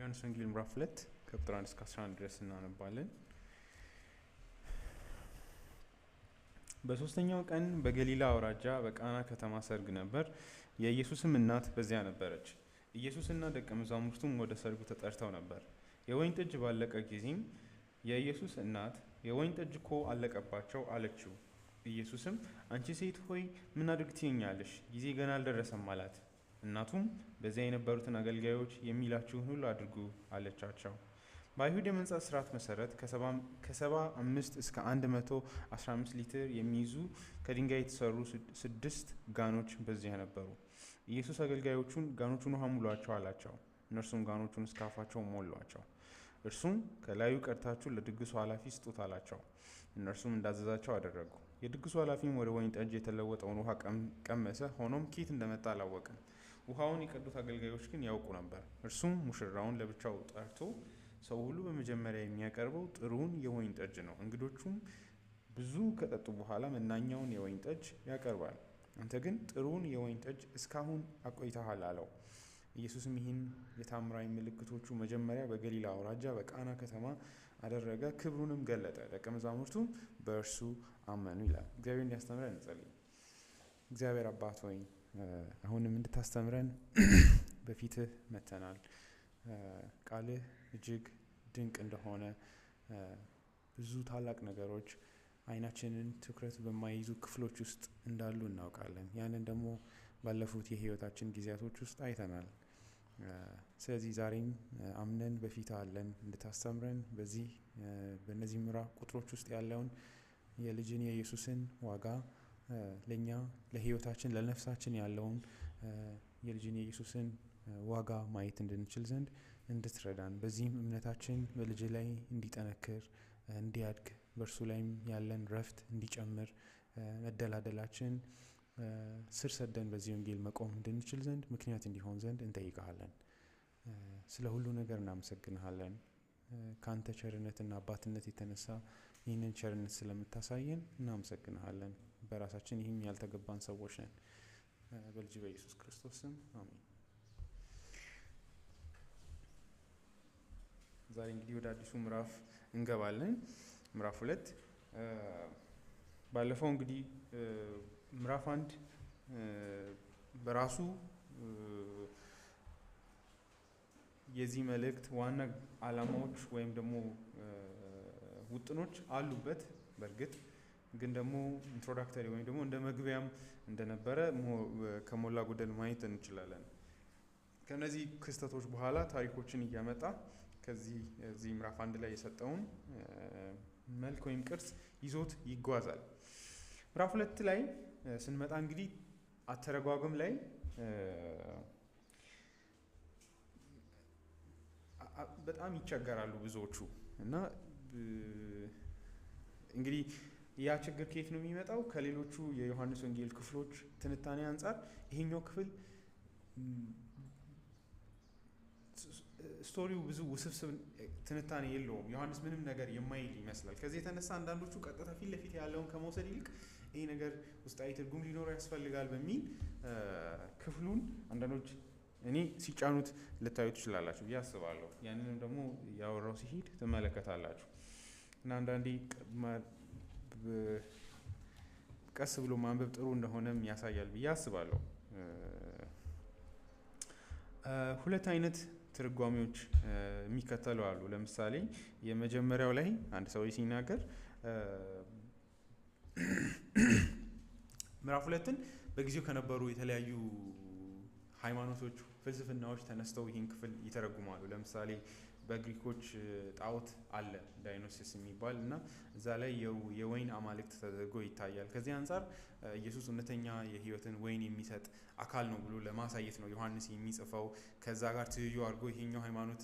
ዮሐንስ ወንጌል ምዕራፍ 2 ከቁጥር 1 እስከ 11 ድረስ እናነባለን። በሶስተኛው ቀን በገሊላ አውራጃ በቃና ከተማ ሰርግ ነበር። የኢየሱስም እናት በዚያ ነበረች። ኢየሱስና ደቀ መዛሙርቱም ወደ ሰርጉ ተጠርተው ነበር። የወይን ጠጅ ባለቀ ጊዜም የኢየሱስ እናት የወይን ጠጅ እኮ አለቀባቸው አለችው። ኢየሱስም አንቺ ሴት ሆይ ምን አድርግ ትይኛለሽ? ጊዜ ገና አልደረሰም አላት። እናቱም በዚያ የነበሩትን አገልጋዮች የሚላችሁን ሁሉ አድርጉ አለቻቸው። በአይሁድ የመንጻት ስርዓት መሰረት ከ75 እስከ 115 ሊትር የሚይዙ ከድንጋይ የተሰሩ 6 ጋኖች በዚያ ነበሩ። ኢየሱስ አገልጋዮቹን ጋኖቹን ውሃ ሙሏቸው አላቸው። እነርሱም ጋኖቹን እስከ አፋቸው ሞሏቸው። እርሱም ከላዩ ቀድታችሁ ለድግሱ ኃላፊ ስጡት አላቸው። እነርሱም እንዳዘዛቸው አደረጉ። የድግሱ ኃላፊም ወደ ወይን ጠጅ የተለወጠውን ውሃ ቀመሰ። ሆኖም ኬት እንደመጣ አላወቅም። ውሃውን የቀዱት አገልጋዮች ግን ያውቁ ነበር። እርሱም ሙሽራውን ለብቻው ጠርቶ ሰው ሁሉ በመጀመሪያ የሚያቀርበው ጥሩውን የወይን ጠጅ ነው፣ እንግዶቹም ብዙ ከጠጡ በኋላ መናኛውን የወይን ጠጅ ያቀርባል። አንተ ግን ጥሩውን የወይን ጠጅ እስካሁን አቆይተሃል አለው። ኢየሱስም ይህን የታምራዊ ምልክቶቹ መጀመሪያ በገሊላ አውራጃ በቃና ከተማ አደረገ፣ ክብሩንም ገለጠ። ደቀ መዛሙርቱም በእርሱ አመኑ ይላል። እግዚአብሔር እንዲያስተምረን እንጸልይ። እግዚአብሔር አባት ሆይ አሁንም እንድታስተምረን በፊትህ መተናል። ቃልህ እጅግ ድንቅ እንደሆነ ብዙ ታላቅ ነገሮች አይናችንን ትኩረት በማይይዙ ክፍሎች ውስጥ እንዳሉ እናውቃለን። ያንን ደግሞ ባለፉት የህይወታችን ጊዜያቶች ውስጥ አይተናል። ስለዚህ ዛሬም አምነን በፊት አለን እንድታስተምረን በእነዚህ ምዕራፍ ቁጥሮች ውስጥ ያለውን የልጅን የኢየሱስን ዋጋ ለኛ ለህይወታችን ለነፍሳችን ያለውን የልጅን የኢየሱስን ዋጋ ማየት እንድንችል ዘንድ እንድትረዳን፣ በዚህም እምነታችን በልጅ ላይ እንዲጠነክር እንዲያድግ፣ በእርሱ ላይም ያለን ረፍት እንዲጨምር፣ መደላደላችን ስር ሰደን በዚህ ወንጌል መቆም እንድንችል ዘንድ ምክንያት እንዲሆን ዘንድ እንጠይቃለን። ስለ ሁሉ ነገር እናመሰግንሃለን። ከአንተ ቸርነትና አባትነት የተነሳ ይህንን ቸርነት ስለምታሳየን እናመሰግንሃለን። በራሳችን ይህም ያልተገባን ሰዎች ነን። በልጅ በኢየሱስ ክርስቶስ ስም አሜን። ዛሬ እንግዲህ ወደ አዲሱ ምዕራፍ እንገባለን። ምዕራፍ 2 ባለፈው እንግዲህ ምዕራፍ 1 በራሱ የዚህ መልእክት ዋና ዓላማዎች ወይም ደግሞ ውጥኖች አሉበት። በእርግጥ ግን ደግሞ ኢንትሮዳክተሪ ወይም ደግሞ እንደ መግቢያም እንደነበረ ከሞላ ጎደል ማየት እንችላለን። ከነዚህ ክስተቶች በኋላ ታሪኮችን እያመጣ ከዚህ ምዕራፍ 1 ላይ የሰጠውን መልክ ወይም ቅርጽ ይዞት ይጓዛል። ምዕራፍ 2 ላይ ስንመጣ እንግዲህ አተረጓጎም ላይ በጣም ይቸገራሉ ብዙዎቹ እና እንግዲህ ያ ችግር ከየት ነው የሚመጣው? ከሌሎቹ የዮሐንስ ወንጌል ክፍሎች ትንታኔ አንጻር ይሄኛው ክፍል ስቶሪው ብዙ ውስብስብ ትንታኔ የለውም። ዮሐንስ ምንም ነገር የማይል ይመስላል። ከዚህ የተነሳ አንዳንዶቹ ቀጥታ ፊት ለፊት ያለውን ከመውሰድ ይልቅ ይሄ ነገር ውስጣዊ ትርጉም ሊኖረው ያስፈልጋል በሚል ክፍሉን አንዳንዶች እኔ ሲጫኑት ልታዩ ትችላላችሁ ብዬ አስባለሁ። ያንንም ደግሞ ያወራው ሲሄድ ትመለከታላችሁ እና አንዳንዴ ቀስ ብሎ ማንበብ ጥሩ እንደሆነም ያሳያል ብዬ አስባለሁ። ሁለት አይነት ትርጓሜዎች የሚከተሉ አሉ። ለምሳሌ የመጀመሪያው ላይ አንድ ሰው ሲናገር ምዕራፍ 2ን በጊዜው ከነበሩ የተለያዩ ሃይማኖቶች፣ ፍልስፍናዎች ተነስተው ይህን ክፍል ይተረጉማሉ። ለምሳሌ በግሪኮች ጣዖት አለ ዳይኖሲስ የሚባል እና እዛ ላይ የወይን አማልክት ተደርጎ ይታያል። ከዚህ አንጻር ኢየሱስ እውነተኛ የህይወትን ወይን የሚሰጥ አካል ነው ብሎ ለማሳየት ነው ዮሐንስ የሚጽፈው። ከዛ ጋር ትይዩ አድርጎ ይሄኛው ሃይማኖት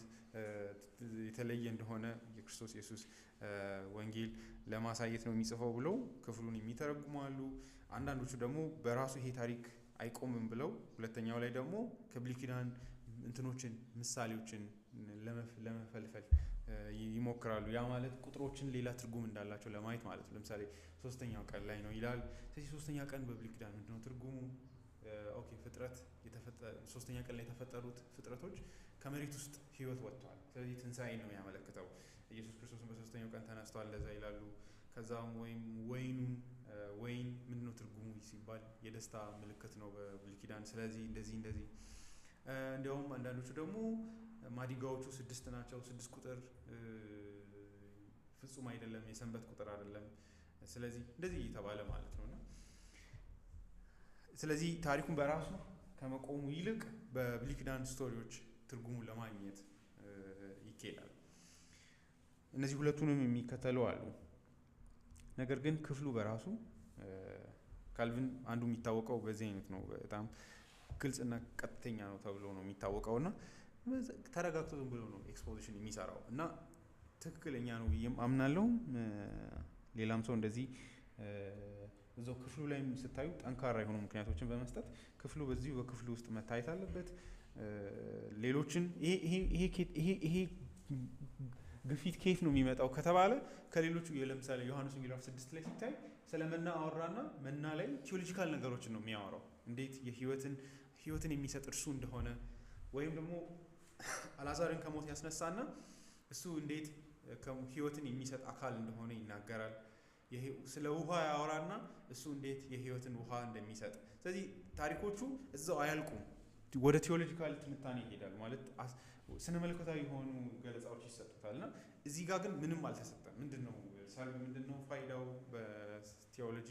የተለየ እንደሆነ የክርስቶስ ኢየሱስ ወንጌል ለማሳየት ነው የሚጽፈው ብለው ክፍሉን የሚተረጉማሉ። አንዳንዶቹ ደግሞ በራሱ ይሄ ታሪክ አይቆምም ብለው ሁለተኛው ላይ ደግሞ ከብሉይ ኪዳን እንትኖችን ምሳሌዎችን ለመፈልፈል ይሞክራሉ። ያ ማለት ቁጥሮችን ሌላ ትርጉም እንዳላቸው ለማየት ማለት ነው። ለምሳሌ ሶስተኛው ቀን ላይ ነው ይላል። ስለዚህ ሶስተኛ ቀን በብሉይ ኪዳን ምንድነው ትርጉሙ? ኦኬ ፍጥረት ሶስተኛ ቀን ላይ የተፈጠሩት ፍጥረቶች ከመሬት ውስጥ ህይወት ወጥቷል። ስለዚህ ትንሣኤን ነው የሚያመለክተው። ኢየሱስ ክርስቶስን በሶስተኛው ቀን ተነስቷል ለዛ ይላሉ። ከዛም ወይን ምንድነው ትርጉሙ ሲባል የደስታ ምልክት ነው በብሉይ ኪዳን። ስለዚህ እንደዚህ እንዲያውም አንዳንዶቹ ደግሞ ማዲጋዎቹ 6 ናቸው። 6 ቁጥር ፍጹም አይደለም፣ የሰንበት ቁጥር አይደለም። ስለዚህ እንደዚህ እየተባለ ማለት ነውና ስለዚህ ታሪኩን በራሱ ከመቆሙ ይልቅ በብሉይ ኪዳን ስቶሪዎች ትርጉሙን ለማግኘት ይኬዳል። እነዚህ ሁለቱንም የሚከተሉ አሉ። ነገር ግን ክፍሉ በራሱ ካልቪን አንዱ የሚታወቀው በዚህ አይነት ነው። በጣም ግልጽና ቀጥተኛ ነው ተብሎ ነው የሚታወቀውና ተረጋግቶ ዝም ብሎ ነው ኤክስፖዚሽን የሚሰራው እና ትክክለኛ ነው ብዬም አምናለሁ። ሌላም ሰው እንደዚህ እዛው ክፍሉ ላይ ስታዩ ጠንካራ የሆኑ ምክንያቶችን በመስጠት ክፍሉ በክፍሉ ውስጥ መታየት አለበት። ሌሎችን ይሄ ግፊት ከየት ነው የሚመጣው ከተባለ ከሌሎቹ ለምሳሌ ዮሐንስ ወንጌል 6 ላይ ሲታይ ስለ መና አወራና መና ላይ ቲዮሎጂካል ነገሮችን ነው የሚያወራው። እንዴት ህይወትን የሚሰጥ እርሱ እንደሆነ ወይም ደግሞ አልዓዛርን ከሞት ያስነሳና እሱ እንዴት ህይወትን የሚሰጥ አካል እንደሆነ ይናገራል። ስለ ውሃ ያወራና እሱ እንዴት የህይወትን ውሃ እንደሚሰጥ። ስለዚህ ታሪኮቹ እዛው አያልቁም፣ ወደ ቲዮሎጂካል ትንታኔ ይሄዳል። ማለት ስነ መለኮታዊ የሆኑ ገለጻዎች ይሰጡታልና እዚህ ጋር ግን ምንም አልተሰጠም። ምንድነው ሰርግ፣ ምንድነው ፋይዳው በቲዮሎጂ?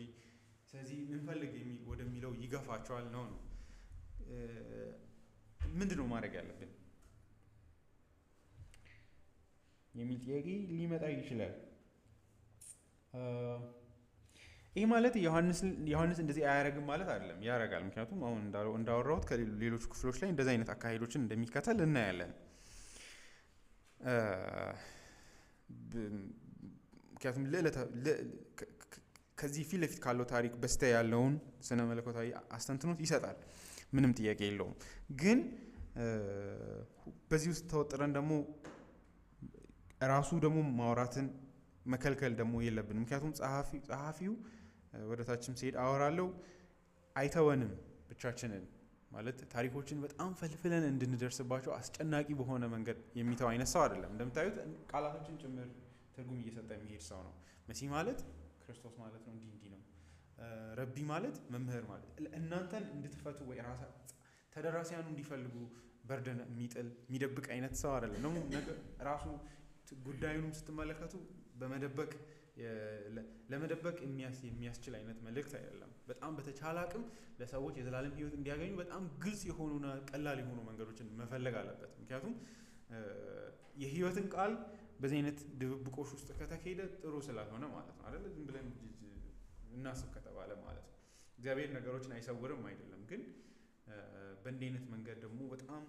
ስለዚህ ምንፈልግ ወደሚለው ይገፋቸዋል ነው ምንድነው ማድረግ ያለብን የሚል ጥያቄ ሊመጣ ይችላል። ይህ ማለት ዮሐንስ እንደዚህ አያረግም ማለት አይደለም፣ ያረጋል። ምክንያቱም አሁን እንዳወራሁት ከሌሎች ክፍሎች ላይ እንደዚህ አይነት አካሄዶችን እንደሚከተል እናያለን። ምክንያቱም ከዚህ ፊት ለፊት ካለው ታሪክ በስቲያ ያለውን ስነ መለኮታዊ አስተንትኖት ይሰጣል፣ ምንም ጥያቄ የለውም። ግን በዚህ ውስጥ ተወጥረን ደግሞ ራሱ ደግሞ ማውራትን መከልከል ደግሞ የለብንም። ምክንያቱም ጸሐፊው ወደ ታችም ሲሄድ አወራለሁ አይተወንም ብቻችንን። ማለት ታሪኮችን በጣም ፈልፍለን እንድንደርስባቸው አስጨናቂ በሆነ መንገድ የሚተው አይነት ሰው አይደለም። እንደምታዩት ቃላቶችን ጭምር ትርጉም እየሰጠ የሚሄድ ሰው ነው። መሲህ ማለት ክርስቶስ ማለት ነው፣ እንዲህ ነው። ረቢ ማለት መምህር ማለት እናንተን እንድትፈቱ ወይ ተደራሲያኑ እንዲፈልጉ በርደን የሚደብቅ አይነት ሰው አይደለም ነው። ራሱ ጉዳዩንም ስትመለከቱ ለመደበቅ የሚያስችል አይነት መልእክት አይደለም። በጣም በተቻለ አቅም ለሰዎች የዘላለም ሕይወት እንዲያገኙ በጣም ግልጽ የሆኑና ቀላል የሆኑ መንገዶችን መፈለግ አለበት። ምክንያቱም የሕይወትን ቃል በዚህ አይነት ድብብቆሽ ውስጥ ከተካሄደ ጥሩ ስላልሆነ ማለት ነው አይደል? ዝም ብለን እናስብ ከተባለ ማለት ነው። እግዚአብሔር ነገሮችን አይሰውርም አይደለም፣ ግን በእንዲህ አይነት መንገድ ደግሞ በጣም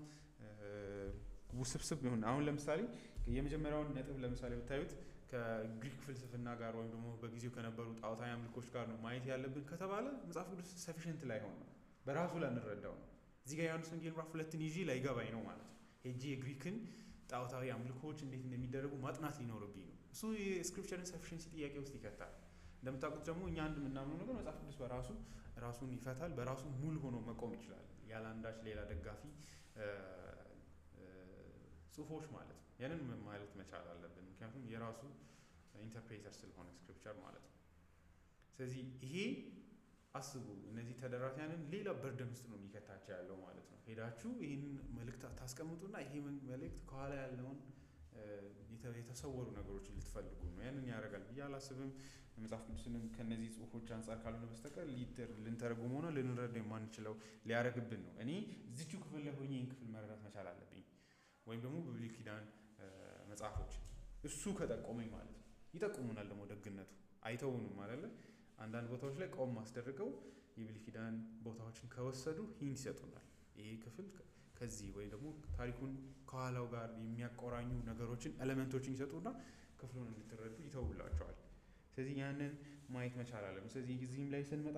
ውስብስብ ይሁን። አሁን ለምሳሌ የመጀመሪያውን ነጥብ ለምሳሌ ብታዩት ከግሪክ ፍልስፍና ጋር ወይም ደግሞ በጊዜው ከነበሩ ጣዖታዊ አምልኮች ጋር ነው ማየት ያለብን ከተባለ መጽሐፍ ቅዱስ ሰፊሽንት ላይሆን ነው፣ በራሱ ላንረዳው ነው። እዚህ ጋር ዮሐንስ ወንጌል ምዕራፍ 2ን ይዤ ላይገባኝ ነው ማለት ነው። ሄጄ የግሪክን ጣዖታዊ አምልኮች እንዴት እንደሚደረጉ ማጥናት ሊኖርብኝ ነው። እሱ የስክሪፕቸርን ሰፊሽንሲ ጥያቄ ውስጥ ይከታል። እንደምታውቁት ደግሞ እኛ አንድ የምናምነው ነገር መጽሐፍ ቅዱስ በራሱ ራሱን ይፈታል፣ በራሱ ሙሉ ሆኖ መቆም ይችላል፣ ያለ አንዳች ሌላ ደጋፊ ጽሁፎች ማለት ነው። ያንን ማለት መቻል አለብን፣ ምክንያቱም የራሱ ኢንተርፕሬተር ስለሆነ ስክሪፕቸር ማለት ነው። ስለዚህ ይሄ አስቡ፣ እነዚህ ተደራሲያንን ሌላ በርደን ውስጥ ነው የሚከታቸው ያለው ማለት ነው። ሄዳችሁ ይህንን መልእክት ታስቀምጡና ይሄ መልእክት ከኋላ ያለውን የተሰወሩ ነገሮችን ልትፈልጉ ነው። ያንን ያደርጋል ብዬ አላስብም። መጽሐፍ ቅዱስንም ከነዚህ ጽሁፎች አንጻር ካልሆነ በስተቀር ልንተረጉመው ነው ልንረዳው የማንችለው ሊያደርግብን ነው። እኔ እዚቹ ክፍል ላይ ሆኜ ይህን ክፍል መረዳት መቻል አለብኝ፣ ወይም ደግሞ በብሉይ ኪዳን መጽሐፎች እሱ ከጠቆመኝ ማለት ነው። ይጠቁሙናል ደግሞ ደግነቱ አይተውንም አይደለ? አንዳንድ ቦታዎች ላይ ቆም ማስደርገው የብሉይ ኪዳን ቦታዎችን ከወሰዱ ሂንት ይሰጡናል። ይሄ ክፍል ከዚህ ወይ ደግሞ ታሪኩን ከኋላው ጋር የሚያቆራኙ ነገሮችን ኤሌመንቶችን ይሰጡና ክፍሉን እንድትረዱ ይተውላቸዋል። ስለዚህ ያንን ማየት መቻል አለብን። ስለዚህ እዚህም ላይ ስንመጣ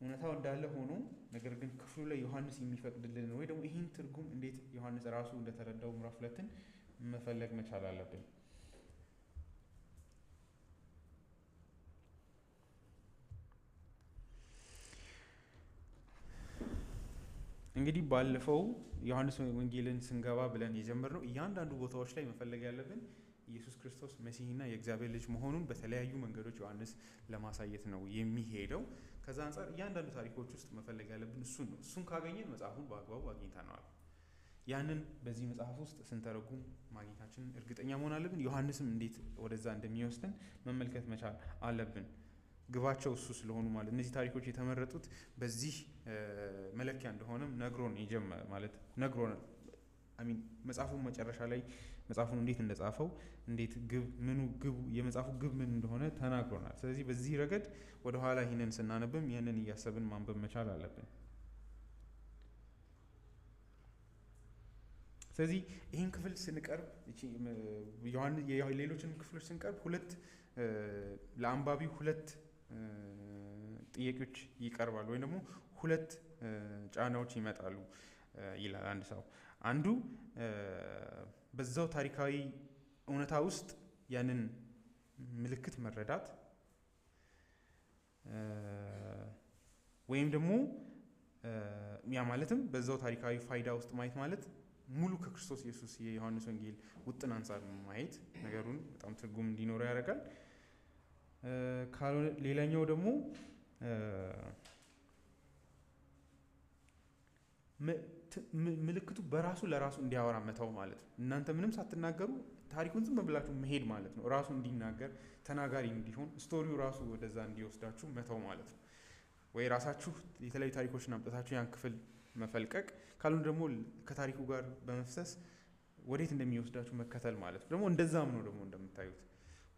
እውነታው እንዳለ ሆኖ ነገር ግን ክፍሉ ላይ ዮሐንስ የሚፈቅድልን ወይ ደግሞ ይህን ትርጉም እንዴት ዮሐንስ ራሱ እንደተረዳው ምዕራፍ 2ን መፈለግ መቻል አለብን። እንግዲህ ባለፈው ዮሐንስ ወንጌልን ስንገባ ብለን የጀመርነው እያንዳንዱ ቦታዎች ላይ መፈለግ ያለብን ኢየሱስ ክርስቶስ መሲህና የእግዚአብሔር ልጅ መሆኑን በተለያዩ መንገዶች ዮሐንስ ለማሳየት ነው የሚሄደው። ከዛ አንጻር እያንዳንዱ ታሪኮች ውስጥ መፈለግ ያለብን እሱን ነው። እሱን ካገኘን መጽሐፉን በአግባቡ አግኝተነዋል። ያንን በዚህ መጽሐፍ ውስጥ ስንተረጉም ማግኘታችንን እርግጠኛ መሆን አለብን። ዮሐንስም እንዴት ወደዛ እንደሚወስደን መመልከት መቻል አለብን። ግባቸው እሱ ስለሆኑ ማለት እነዚህ ታሪኮች የተመረጡት በዚህ መለኪያ እንደሆነም ነግሮን ማለት ነግሮን መጽሐፉን መጨረሻ ላይ መጽሐፉን እንዴት እንደጻፈው እንዴት ግቡ የመጽሐፉ ግብ ምን እንደሆነ ተናግሮናል። ስለዚህ በዚህ ረገድ ወደኋላ ይህንን ስናነብም ይህንን እያሰብን ማንበብ መቻል አለብን። ስለዚህ ይህን ክፍል ስንቀርብ ሌሎችንም ክፍሎች ስንቀርብ ለአንባቢው ሁለት ጥያቄዎች ይቀርባሉ ወይም ደግሞ ሁለት ጫናዎች ይመጣሉ ይላል አንድ ሰው። አንዱ በዛው ታሪካዊ እውነታ ውስጥ ያንን ምልክት መረዳት ወይም ደግሞ ያ ማለትም በዛው ታሪካዊ ፋይዳ ውስጥ ማየት ማለት ሙሉ ከክርስቶስ ኢየሱስ የዮሐንስ ወንጌል ውጥን አንጻር ማየት ነገሩን በጣም ትርጉም እንዲኖረው ያደርጋል። ካልሆነ ሌላኛው ደግሞ ምልክቱ በራሱ ለራሱ እንዲያወራ መተው ማለት ነው። እናንተ ምንም ሳትናገሩ ታሪኩን ዝም ብላችሁ መሄድ ማለት ነው። ራሱ እንዲናገር ተናጋሪ እንዲሆን ስቶሪው ራሱ ወደዛ እንዲወስዳችሁ መተው ማለት ነው። ወይ ራሳችሁ የተለያዩ ታሪኮችን አምጥታችሁ ያን ክፍል መፈልቀቅ፣ ካልሆነ ደግሞ ከታሪኩ ጋር በመፍሰስ ወዴት እንደሚወስዳችሁ መከተል ማለት ነው። ደግሞ እንደዛም ነው ደግሞ እንደምታዩት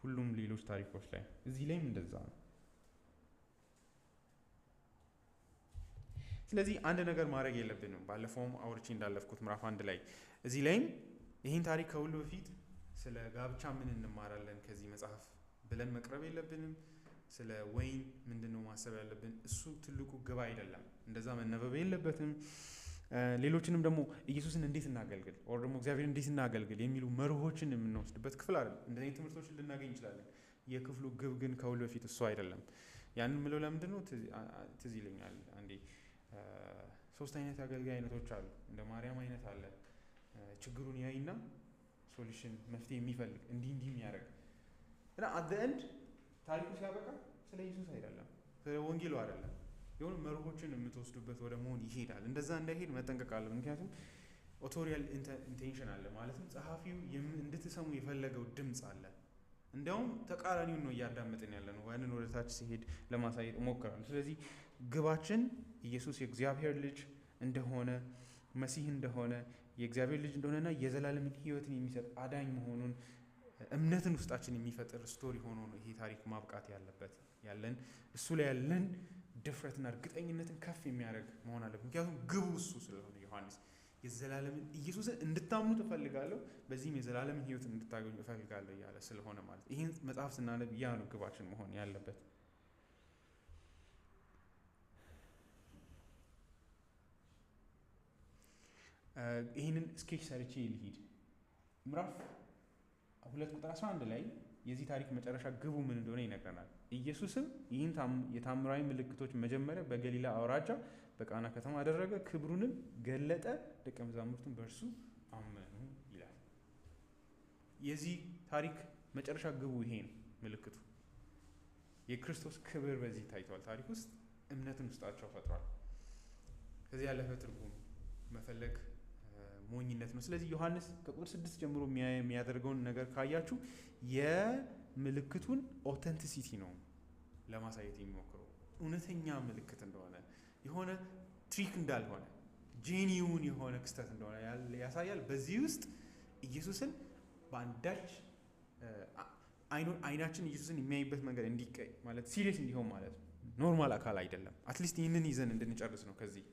ሁሉም ሌሎች ታሪኮች ላይ እዚህ ላይም እንደዛ ነው። ስለዚህ አንድ ነገር ማድረግ የለብንም። ባለፈውም አውርቼ እንዳለፍኩት ምዕራፍ 1 ላይ እዚህ ላይም ይህን ታሪክ ከሁሉ በፊት ስለ ጋብቻ ምን እንማራለን ከዚህ መጽሐፍ ብለን መቅረብ የለብንም። ስለ ወይን ምንድነው ማሰብ ያለብን? እሱ ትልቁ ግብ አይደለም። እንደዛ መነበብ የለበትም። ሌሎችንም ደግሞ ኢየሱስን እንዴት እናገልግል ወር ደግሞ እግዚአብሔር እንዴት እናገልግል የሚሉ መርሆችን የምንወስድበት ክፍል አይደለም። እንደዚህ ትምህርቶችን ልናገኝ እንችላለን። የክፍሉ ግብ ግን ከሁሉ በፊት እሱ አይደለም። ያንን ምለው ለምንድን ነው ትዝ ይለኛል አንዴ 3 አይነት አገልጋይ አይነቶች አሉ። እንደ ማርያም አይነት አለ። ችግሩን ያይና ሶሉሽን መፍትሄ የሚፈልግ እንዲህ የሚያደርግ እና አት ዘ ኤንድ ታሪኩ ሲያበቃ ስለ ኢየሱስ አይደለም፣ ስለ ወንጌሉ አይደለም። የሆነ መርሆችን የምትወስዱበት ወደ መሆን ይሄዳል። እንደዛ እንዳይሄድ መጠንቀቅ አለ። ምክንያቱም ኦቶሪያል ኢንቴንሽን አለ። ማለትም ጸሐፊው እንድትሰሙ የፈለገው ድምፅ አለ። እንዲያውም ተቃራኒውን ነው እያዳመጥን ያለ ነው። ያንን ወደ ታች ሲሄድ ለማሳየት እሞክራለሁ። ስለዚህ ግባችን ኢየሱስ የእግዚአብሔር ልጅ እንደሆነ፣ መሲህ እንደሆነ፣ የእግዚአብሔር ልጅ እንደሆነና የዘላለምን ሕይወትን የሚሰጥ አዳኝ መሆኑን እምነትን ውስጣችን የሚፈጥር ስቶሪ ሆኖ ነው ይሄ ታሪክ ማብቃት ያለበት። እሱ ላይ ያለን ድፍረትና እርግጠኝነትን ከፍ የሚያደርግ መሆን አለበት። ምክንያቱም ግቡ እሱ ስለሆነ ዮሐንስ የዘላለምን ኢየሱስን እንድታምኑ እፈልጋለሁ፣ በዚህም የዘላለምን ሕይወት እንድታገኙ እፈልጋለሁ እያለ ስለሆነ ማለት ይህን መጽሐፍ ስናነብ ያ ነው ግባችን መሆን ያለበት። ይህንን ስኬች ሰርቼ ልሂድ። ምዕራፍ 2:11 ላይ የዚህ ታሪክ መጨረሻ ግቡ ምን እንደሆነ ይነግረናል። ኢየሱስም ይህን የታምራዊ ምልክቶች መጀመሪያ በገሊላ አውራጃ በቃና ከተማ አደረገ፣ ክብሩንም ገለጠ፣ ደቀ መዛሙርቱም በእርሱ አመኑ ይላል። የዚህ ታሪክ መጨረሻ ግቡ ይሄ ነው። ምልክቱ የክርስቶስ ክብር በዚህ ታይቷል። ታሪክ ውስጥ እምነትን ውስጣቸው ፈጥሯል። ከዚህ ያለፈ ትርጉም መፈለግ ሞኝነት ነው። ስለዚህ ዮሐንስ ከቁጥር 6 ጀምሮ የሚያደርገውን ነገር ካያችሁ የምልክቱን ኦተንቲሲቲ ነው ለማሳየት የሚሞክረው። እውነተኛ ምልክት እንደሆነ፣ የሆነ ትሪክ እንዳልሆነ፣ ጄኒውን የሆነ ክስተት እንደሆነ ያሳያል። በዚህ ውስጥ ኢየሱስን በአንዳች አይናችን ኢየሱስን የሚያይበት መንገድ እንዲቀይ ማለት ሲሪየስ እንዲሆን ማለት ነው። ኖርማል አካል አይደለም። አትሊስት ይህንን ይዘን እንድንጨርስ ነው። ከዚህ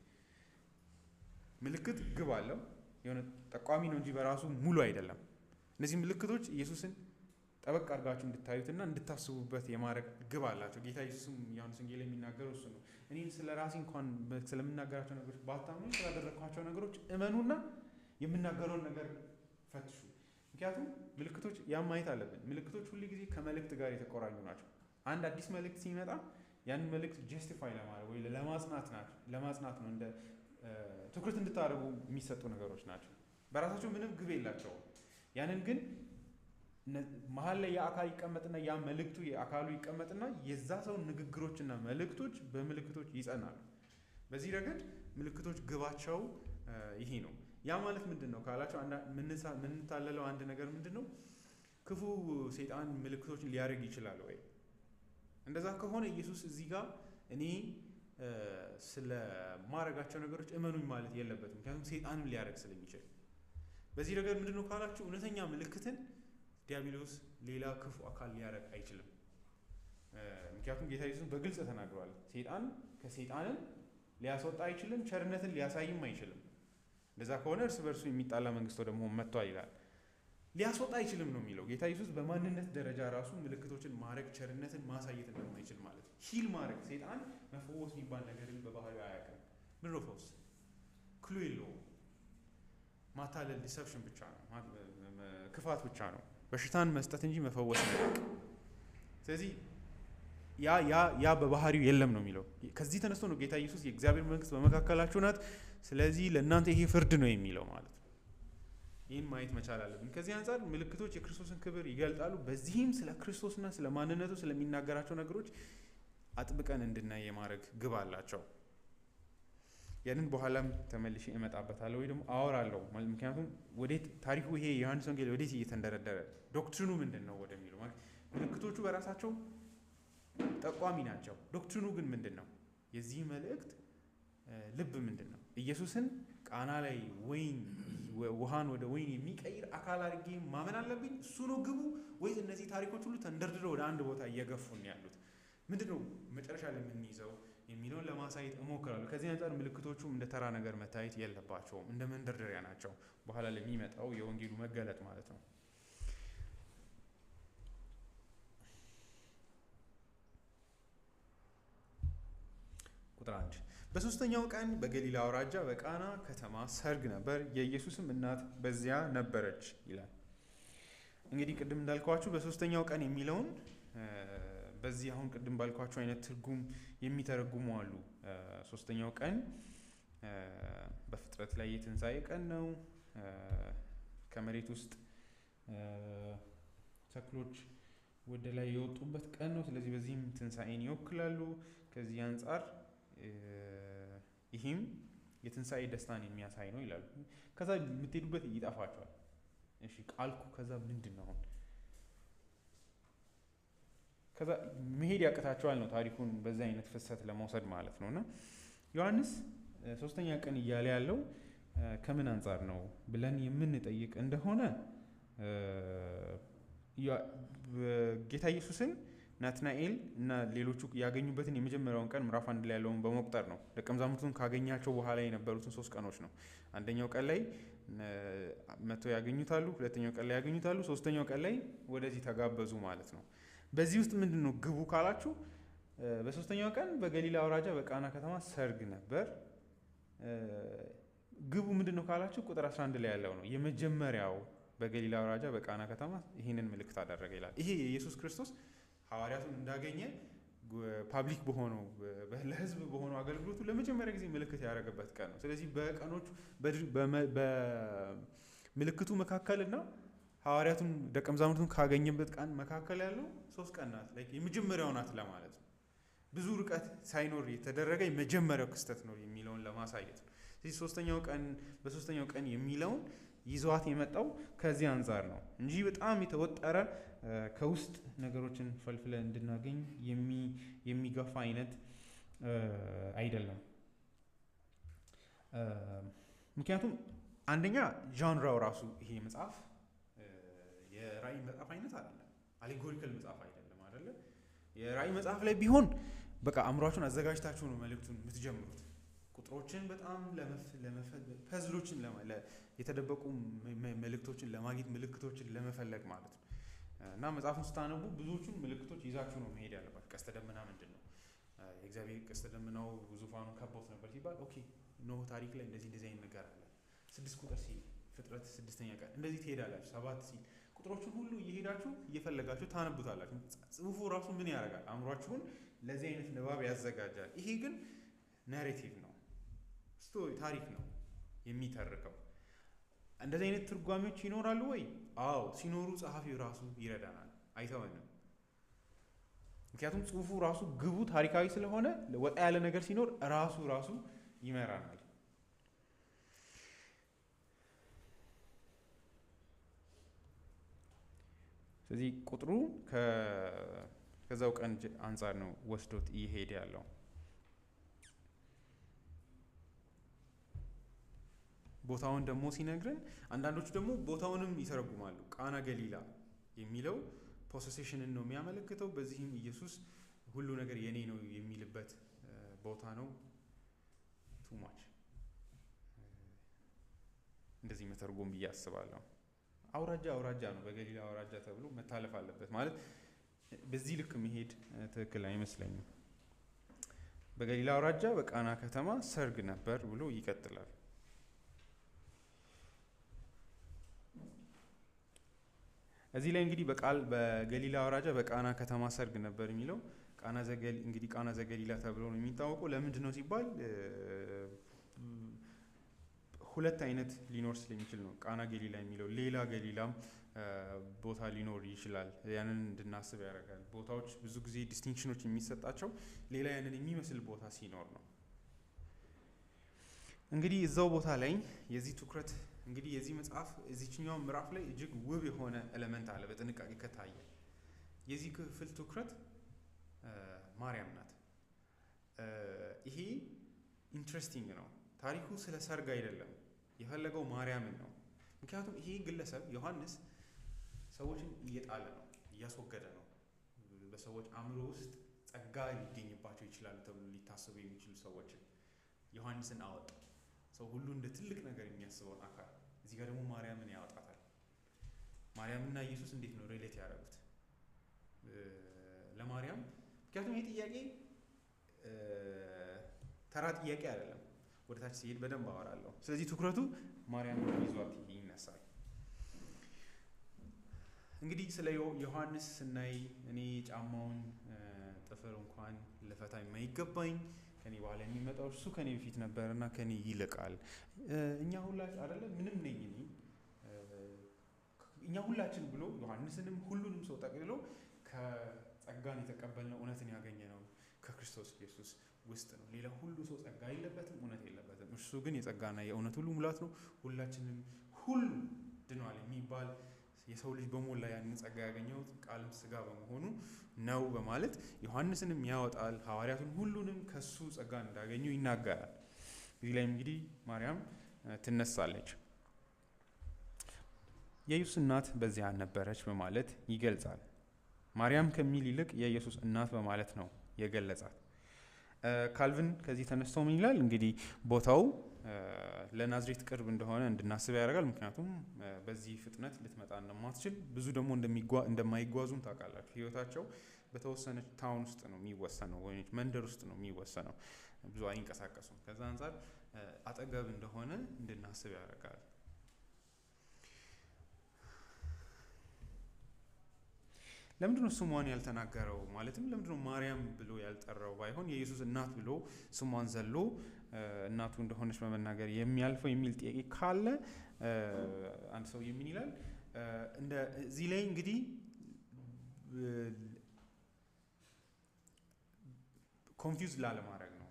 ምልክት ግብ አለው፣ የሆነ ጠቋሚ ነው እንጂ በራሱ ሙሉ አይደለም። እነዚህ ምልክቶች ኢየሱስን ጠበቅ አድርጋችሁ እንድታዩትና እንድታስቡበት የማድረግ ግብ አላቸው። ጌታ ኢየሱስም ዮሐንስ ወንጌል የሚናገረው እሱ ነው። እኔን ስለ ራሴ እንኳን ስለምናገራቸው ነገሮች ባታምኑ ስላደረግኳቸው ነገሮች እመኑና የምናገረውን ነገር ፈትሹ። ምክንያቱም ምልክቶች ያን ማየት አለብን። ምልክቶች ሁሉ ጊዜ ከመልእክት ጋር የተቆራኙ ናቸው። አንድ አዲስ መልእክት ሲመጣ ያን መልእክት ጀስቲፋይ ለማድረግ ወይ ለማጽናት ነው። እንደ ትኩረት እንድታደርጉ የሚሰጡ ነገሮች ናቸው። በራሳቸው ምንም ግብ የላቸውም። ያንን ግን መሀል ላይ የአካል ይቀመጥና ያ መልእክቱ የአካሉ ይቀመጥና የዛ ሰው ንግግሮችና መልእክቶች በምልክቶች ይጸናሉ። በዚህ ረገድ ምልክቶች ግባቸው ይሄ ነው። ያ ማለት ምንድን ነው ካላቸው የምንታለለው አንድ ነገር ምንድን ነው? ክፉ ሰይጣን ምልክቶችን ሊያደርግ ይችላል ወይ? እንደዛ ከሆነ ኢየሱስ እዚህ ጋር እኔ ስለ ማድረጋቸው ነገሮች እመኑኝ ማለት የለበትም። ምክንያቱም ሰይጣንም ሊያደርግ ስለሚችል። በዚህ ረገድ ምንድን ነው ካላችሁ እውነተኛ ምልክትን ዲያብሎስ ሌላ ክፉ አካል ሊያደርግ አይችልም። ምክንያቱም ጌታ ኢየሱስ በግልጽ ተናግሯል። ሰይጣን ከሰይጣንም ሊያስወጣ አይችልም፣ ቸርነትን ሊያሳይም አይችልም። እንደዛ ከሆነ እርስ በርሱ የሚጣላ መንግስት ወደ መሆን መጥቷል ይላል። ሊያስወጣ አይችልም ነው የሚለው። ጌታ ኢየሱስ በማንነት ደረጃ ራሱ ምልክቶችን ማድረግ ቸርነትን ማሳየት እንደማይችል ማለት ነው። ሂል ማድረግ ሰይጣን መፈወስ የሚባል ነገርን በባህሪው አያውቅም። ምን ነው ፈውስ? ክሉ የለውም። ማታለል ዲሰፕሽን ብቻ ነው፣ ክፋት ብቻ ነው። በሽታን መስጠት እንጂ መፈወስ ነው። ስለዚህ ያ በባህሪው የለም ነው የሚለው። ከዚህ ተነስቶ ነው ጌታ ኢየሱስ የእግዚአብሔር መንግስት በመካከላችሁ ናት፣ ስለዚህ ለእናንተ ይሄ ፍርድ ነው የሚለው ማለት ነው። ይህን ማየት መቻል አለብን። ከዚህ አንጻር ምልክቶች የክርስቶስን ክብር ይገልጣሉ። በዚህም ስለ ክርስቶስና ስለ ማንነቱ ስለሚናገራቸው ነገሮች አጥብቀን እንድናይ የማድረግ ግብ አላቸው። ያንን በኋላም ተመልሼ እመጣበታለሁ ወይ ደግሞ አወራለሁ። ምክንያቱም ወዴት ታሪኩ ይሄ የዮሐንስ ወንጌል ወዴት እየተንደረደረ ዶክትሪኑ ምንድን ነው ወደሚለው ማለት ምልክቶቹ በራሳቸው ጠቋሚ ናቸው። ዶክትሪኑ ግን ምንድን ነው? የዚህ መልእክት ልብ ምንድን ነው? ኢየሱስን ቃና ላይ ውሃን ወደ ወይን የሚቀይር አካል አድርጌ ማመን አለብኝ? እሱ ነው ግቡ? ወይስ እነዚህ ታሪኮች ሁሉ ተንደርድረው ወደ አንድ ቦታ እየገፉን ያሉት? ምንድነው መጨረሻ ላይ የምንይዘው የሚለውን ለማሳየት እሞክራለሁ። ከዚህ አንጻር ምልክቶቹም እንደ ተራ ነገር መታየት የለባቸውም፣ እንደ መንደርደሪያ ናቸው በኋላ ለሚመጣው የወንጌሉ መገለጥ ማለት ነው። ቁጥር 1 በሶስተኛው ቀን በገሊላ አውራጃ በቃና ከተማ ሰርግ ነበር፣ የኢየሱስም እናት በዚያ ነበረች ይላል። እንግዲህ ቅድም እንዳልኳችሁ በሶስተኛው ቀን የሚለውን በዚህ አሁን ቅድም ባልኳችሁ አይነት ትርጉም የሚተረጉሙ አሉ። ሶስተኛው ቀን በፍጥረት ላይ የትንሣኤ ቀን ነው። ከመሬት ውስጥ ተክሎች ወደ ላይ የወጡበት ቀን ነው። ስለዚህ በዚህም ትንሣኤን ይወክላሉ። ከዚህ አንጻር ይህም የትንሣኤ ደስታን የሚያሳይ ነው ይላሉ። ከዛ የምትሄዱበት ይጠፋቸዋል። እሺ ቃልኩ ከዛ ምንድን ነው? ከዛ መሄድ ያቅታቸዋል ነው ታሪኩን በዛ አይነት ፍሰት ለመውሰድ ማለት ነው። እና ዮሐንስ ሶስተኛ ቀን እያለ ያለው ከምን አንጻር ነው ብለን የምንጠይቅ እንደሆነ ጌታ ኢየሱስን ናትናኤል እና ሌሎቹ ያገኙበትን የመጀመሪያውን ቀን ምዕራፍ 1 ላይ ያለውን በመቁጠር ነው። ደቀ መዛሙርቱን ካገኛቸው በኋላ የነበሩትን 3 ቀኖች ነው። አንደኛው ቀን ላይ መጥተው ያገኙታሉ፣ ሁለተኛው ቀን ላይ ያገኙታሉ፣ ሶስተኛው ቀን ላይ ወደዚህ ተጋበዙ ማለት ነው። በዚህ ውስጥ ምንድን ነው ግቡ ካላችሁ በሶስተኛው ቀን በገሊላ አውራጃ በቃና ከተማ ሰርግ ነበር። ግቡ ምንድን ነው ካላችሁ ቁጥር 11 ላይ ያለው ነው። የመጀመሪያው በገሊላ አውራጃ በቃና ከተማ ይህንን ምልክት አደረገ ይላል። ይሄ የኢየሱስ ክርስቶስ ሐዋርያቱን እንዳገኘ ፓብሊክ በሆነው ለህዝብ በሆነው አገልግሎቱ ለመጀመሪያ ጊዜ ምልክት ያደረገበት ቀን ነው። ስለዚህ በቀኖቹ በምልክቱ መካከልና ሐዋርያቱን ደቀ መዛሙርቱን ካገኘበት ቀን መካከል ያለው 3 ቀን ናት። የመጀመሪያው ናት ለማለት ነው። ብዙ ርቀት ሳይኖር የተደረገ የመጀመሪያው ክስተት ነው የሚለውን ለማሳየት ነው። ስለዚህ በሶስተኛው ቀን የሚለውን ይዘዋት የመጣው ከዚህ አንጻር ነው እንጂ በጣም የተወጠረ ከውስጥ ነገሮችን ፈልፍለን እንድናገኝ የሚገፋ አይነት አይደለም። ምክንያቱም አንደኛ ዣንራው ራሱ ይሄ መጽሐፍ የራእይ መጽሐፍ አይነት አይደለም፣ አሌጎሪካል መጽሐፍ አይደለም አይደለ? የራእይ መጽሐፍ ላይ ቢሆን በቃ አእምሯችሁን አዘጋጅታችሁ ነው መልእክቱን የምትጀምሩት። ቁጥሮችን በጣም ፐዝሎችን የተደበቁ መልእክቶችን ለማግኘት ምልክቶችን ለመፈለግ ማለት ነው። እና መጽሐፉን ስታነቡ ብዙዎቹን ምልክቶች ይዛችሁ ነው መሄድ ያለባችሁ። ቀስተ ደመና ምንድን ነው? የእግዚአብሔር ቀስተ ደመናው ዙፋኑን ከቦት ነበር ሲባል ኦኬ ኖህ ታሪክ ላይ እንደዚህ አይነት ነገር አለ። 6 ቁጥር ሲል ፍጥረት 6ኛ ቀን እንደዚህ ትሄዳላችሁ። 7 ሲል ቁጥሮቹን ሁሉ እየሄዳችሁ እየፈለጋችሁ ታነቡታላችሁ። ጽሁፉ ራሱ ምን ያደርጋል? አእምሯችሁን ለዚህ አይነት ንባብ ያዘጋጃል። ይሄ ግን ናሬቲቭ ነው፣ ስቶሪ ታሪክ ነው የሚተርከው። እንደዚህ አይነት ትርጓሜዎች ይኖራሉ ወይ? አዎ፣ ሲኖሩ ጸሐፊው ራሱ ይረዳናል፣ አይተወንም። ምክንያቱም ጽሁፉ ራሱ ግቡ ታሪካዊ ስለሆነ ወጣ ያለ ነገር ሲኖር ራሱ ይመራናል። ስለዚህ ቁጥሩ ከዛው ቀን አንጻር ነው ወስዶት እየሄደ ያለው። ቦታውን ደግሞ ሲነግረን አንዳንዶቹ ደግሞ ቦታውንም ይተረጉማሉ። ቃና ገሊላ የሚለው ፖሴሽንን ነው የሚያመለክተው። በዚህም ኢየሱስ ሁሉ ነገር የኔ ነው የሚልበት ቦታ ነው። ቱማች እንደዚህ መተርጎም ብዬ አስባለሁ። አውራጃ ነው፣ በገሊላ አውራጃ ተብሎ መታለፍ አለበት ማለት በዚህ ልክ መሄድ ትክክል አይመስለኝም። በገሊላ አውራጃ በቃና ከተማ ሰርግ ነበር ብሎ ይቀጥላል። እዚህ ላይ እንግዲህ በገሊላ አውራጃ በቃና ከተማ ሰርግ ነበር የሚለው ቃና ዘገሊላ ተብሎ ነው የሚታወቀው። ለምንድን ነው ሲባል ሁለት አይነት ሊኖር ስለሚችል ነው ቃና ገሊላ የሚለው። ሌላ ገሊላም ቦታ ሊኖር ይችላል። ያንን እንድናስብ ያደርጋል። ቦታዎች ብዙ ጊዜ ዲስቲንክሽኖች የሚሰጣቸው ሌላ ያንን የሚመስል ቦታ ሲኖር ነው። እንግዲህ እዛው ቦታ ላይ የዚህ ትኩረት እንግዲህ የዚህ መጽሐፍ እዚህኛው ምዕራፍ ላይ እጅግ ውብ የሆነ ኤሌመንት አለ። በጥንቃቄ ከታየ የዚህ ክፍል ትኩረት ማርያም ናት። ይሄ ኢንትረስቲንግ ነው። ታሪኩ ስለ ሰርግ አይደለም፣ የፈለገው ማርያምን ነው። ምክንያቱም ይሄ ግለሰብ ዮሐንስ ሰዎችን እየጣለ ነው፣ እያስወገደ ነው። በሰዎች አእምሮ ውስጥ ጸጋ ሊገኝባቸው ይችላል ተብሎ ሊታሰቡ የሚችሉ ሰዎችን ዮሐንስን አወጣ። ሰው ሁሉ እንደ ትልቅ ነገር የሚያስበውን አካል እዚህ ጋር ደግሞ ማርያምን ያወጣታል። ማርያምና ኢየሱስ እንዴት ነው ሪሌት ያደረጉት ለማርያም? ምክንያቱም ይህ ጥያቄ ተራ ጥያቄ አይደለም። ወደ ታች ሲሄድ በደንብ አወራለሁ። ስለዚህ ትኩረቱ ማርያምን ይዟት ይነሳል። እንግዲህ ስለ ዮሐንስ ስናይ እኔ ጫማውን ጥፍር እንኳን ልፈታ የማይገባኝ ከኔ በኋላ የሚመጣው እሱ ከኔ በፊት ነበርና ከኔ ይልቃል። እኛ ሁላችን አይደለም ምንም ነኝ እኔ እኛ ሁላችን ብሎ ዮሐንስንም ሁሉንም ሰው ጠቅልሎ ከጸጋን የተቀበልነው እውነትን ያገኘነው ከክርስቶስ ኢየሱስ ውስጥ ነው። ሌላ ሁሉ ሰው ጸጋ የለበትም፣ እውነት የለበትም። እርሱ ግን የጸጋና የእውነት ሁሉ ሙላት ነው። ሁላችንም ሁሉ ድኗል የሚባል የሰው ልጅ በሞላ ያንን ጸጋ ያገኘው ቃልም ስጋ በመሆኑ ነው በማለት ዮሐንስንም ያወጣል። ሐዋርያቱን ሁሉንም ከሱ ጸጋ እንዳገኙ ይናገራል። እዚህ ላይ እንግዲህ ማርያም ትነሳለች። የኢየሱስ እናት በዚያ ነበረች በማለት ይገልጻል። ማርያም ከሚል ይልቅ የኢየሱስ እናት በማለት ነው የገለጻት። ካልቪን ከዚህ ተነስተው ምን ይላል? እንግዲህ ቦታው ለናዝሬት ቅርብ እንደሆነ እንድናስብ ያደርጋል። ምክንያቱም በዚህ ፍጥነት ልትመጣ እንደማትችል ብዙ ደግሞ እንደማይጓዙም ታውቃላችሁ። ህይወታቸው በተወሰነች ታውን ውስጥ ነው የሚወሰነው፣ ወይ መንደር ውስጥ ነው የሚወሰነው። ብዙ አይንቀሳቀሱም። ከዛ አንጻር አጠገብ እንደሆነ እንድናስብ ያደርጋል። ለምንድነው ስሟን ያልተናገረው? ማለትም ለምንድነው ማርያም ብሎ ያልጠራው? ባይሆን የኢየሱስ እናት ብሎ ስሟን ዘሎ እናቱ እንደሆነች በመናገር የሚያልፈው የሚል ጥያቄ ካለ አንድ ሰው ምን ይላል? እዚህ ላይ እንግዲህ ኮንፊውዝ ላለማድረግ ነው፣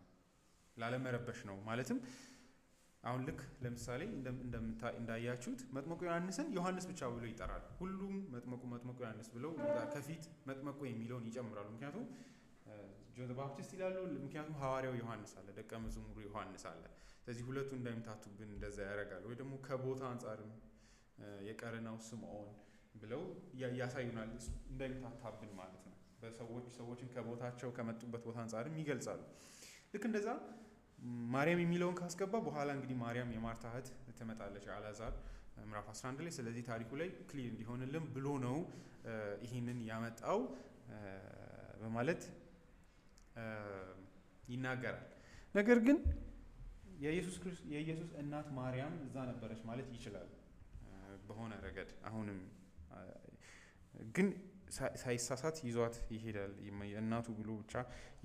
ላለመረበሽ ነው። ማለትም አሁን ልክ ለምሳሌ እንዳያችሁት መጥምቁ ዮሐንስን ዮሐንስ ብቻ ብሎ ይጠራል። ሁሉም መጥምቁ ዮሐንስ ብለው ከፊት መጥምቁ የሚለውን ይጨምራሉ። ምክንያቱም ጆን ባፕቲስት ይላሉ። ምክንያቱም ሐዋርያው ዮሐንስ አለ፣ ደቀ መዝሙሩ ዮሐንስ አለ። ስለዚህ ሁለቱ እንዳይምታቱብን እንደዛ ያደርጋሉ። ወይ ደግሞ ከቦታ አንጻርም የቀረናው ስምዖን ብለው ያሳዩናል፣ እንዳይምታታብን ማለት ነው። ሰዎችን ከቦታቸው ከመጡበት ቦታ አንጻርም ይገልጻሉ። ልክ እንደዛ ማርያም የሚለውን ካስገባ በኋላ እንግዲህ ማርያም የማርታ እህት ትመጣለች፣ አልዓዛር ምዕራፍ 11 ላይ። ስለዚህ ታሪኩ ላይ ክሊር እንዲሆንልን ብሎ ነው ይህንን ያመጣው በማለት ይናገራል። ነገር ግን የኢየሱስ እናት ማርያም እዛ ነበረች ማለት ይችላል በሆነ ረገድ። አሁንም ግን ሳይሳሳት ይዟት ይሄዳል። እናቱ ብሎ ብቻ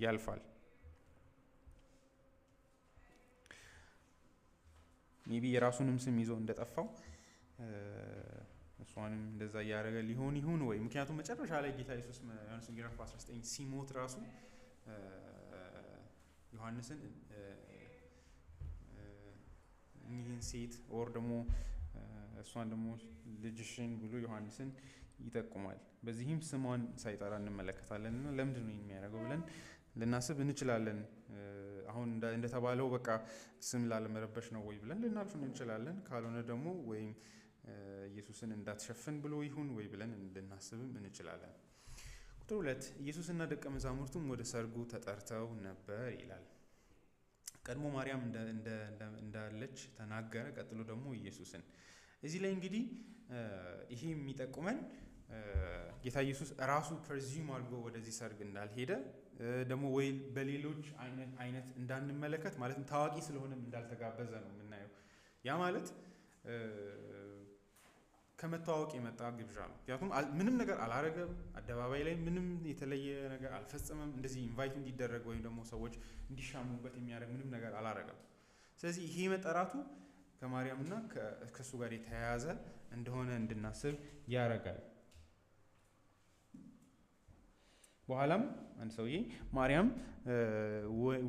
ያልፋል። ሜቢ የራሱንም ስም ይዞ እንደጠፋው እሷንም እንደዛ እያደረገ ይሁን ወይ? ምክንያቱም መጨረሻ ላይ ጌታ ኢየሱስ ዮሐንስ ወንጌል 19 ሲሞት ራሱ ዮሐንስን ይህን ሴት ኦር ደግሞ እሷን ደግሞ ልጅሽን ብሎ ዮሐንስን ይጠቁማል። በዚህም ስሟን ሳይጠራ እንመለከታለን እና ለምንድን ነው የሚያደርገው ብለን ልናስብ እንችላለን። አሁን እንደተባለው በቃ ስም ላለመረበሽ ነው ወይ ብለን ልናልፍ እንችላለን። ካልሆነ ደግሞ ወይም ኢየሱስን እንዳትሸፍን ብሎ ይሁን ወይ ብለን ልናስብም እንችላለን። ቁጥር 2 ኢየሱስና ደቀ መዛሙርቱም ወደ ሰርጉ ተጠርተው ነበር ይላል። ቀድሞ ማርያም እንዳለች ተናገረ። ቀጥሎ ደግሞ ኢየሱስን። እዚህ ላይ እንግዲህ ይሄ የሚጠቁመን ጌታ ኢየሱስ ራሱ ፕሬዚዩም አድርጎ ወደዚህ ሰርግ እንዳልሄደ ደግሞ ወይ በሌሎች አይነት እንዳንመለከት ማለትም ታዋቂ ስለሆነም እንዳልተጋበዘ ነው የምናየው። ያ ማለት ከመተዋወቅ የመጣ ግብዣ ነው። ምክንያቱም ምንም ነገር አላረገም፣ አደባባይ ላይ ምንም የተለየ ነገር አልፈጸመም። እንደዚህ ኢንቫይት እንዲደረግ ወይም ደግሞ ሰዎች እንዲሻሙበት የሚያደርግ ምንም ነገር አላረገም። ስለዚህ ይሄ መጠራቱ ከማርያምና ከእሱ ጋር የተያያዘ እንደሆነ እንድናስብ ያደርጋል። በኋላም አንድ ሰውዬ ማርያም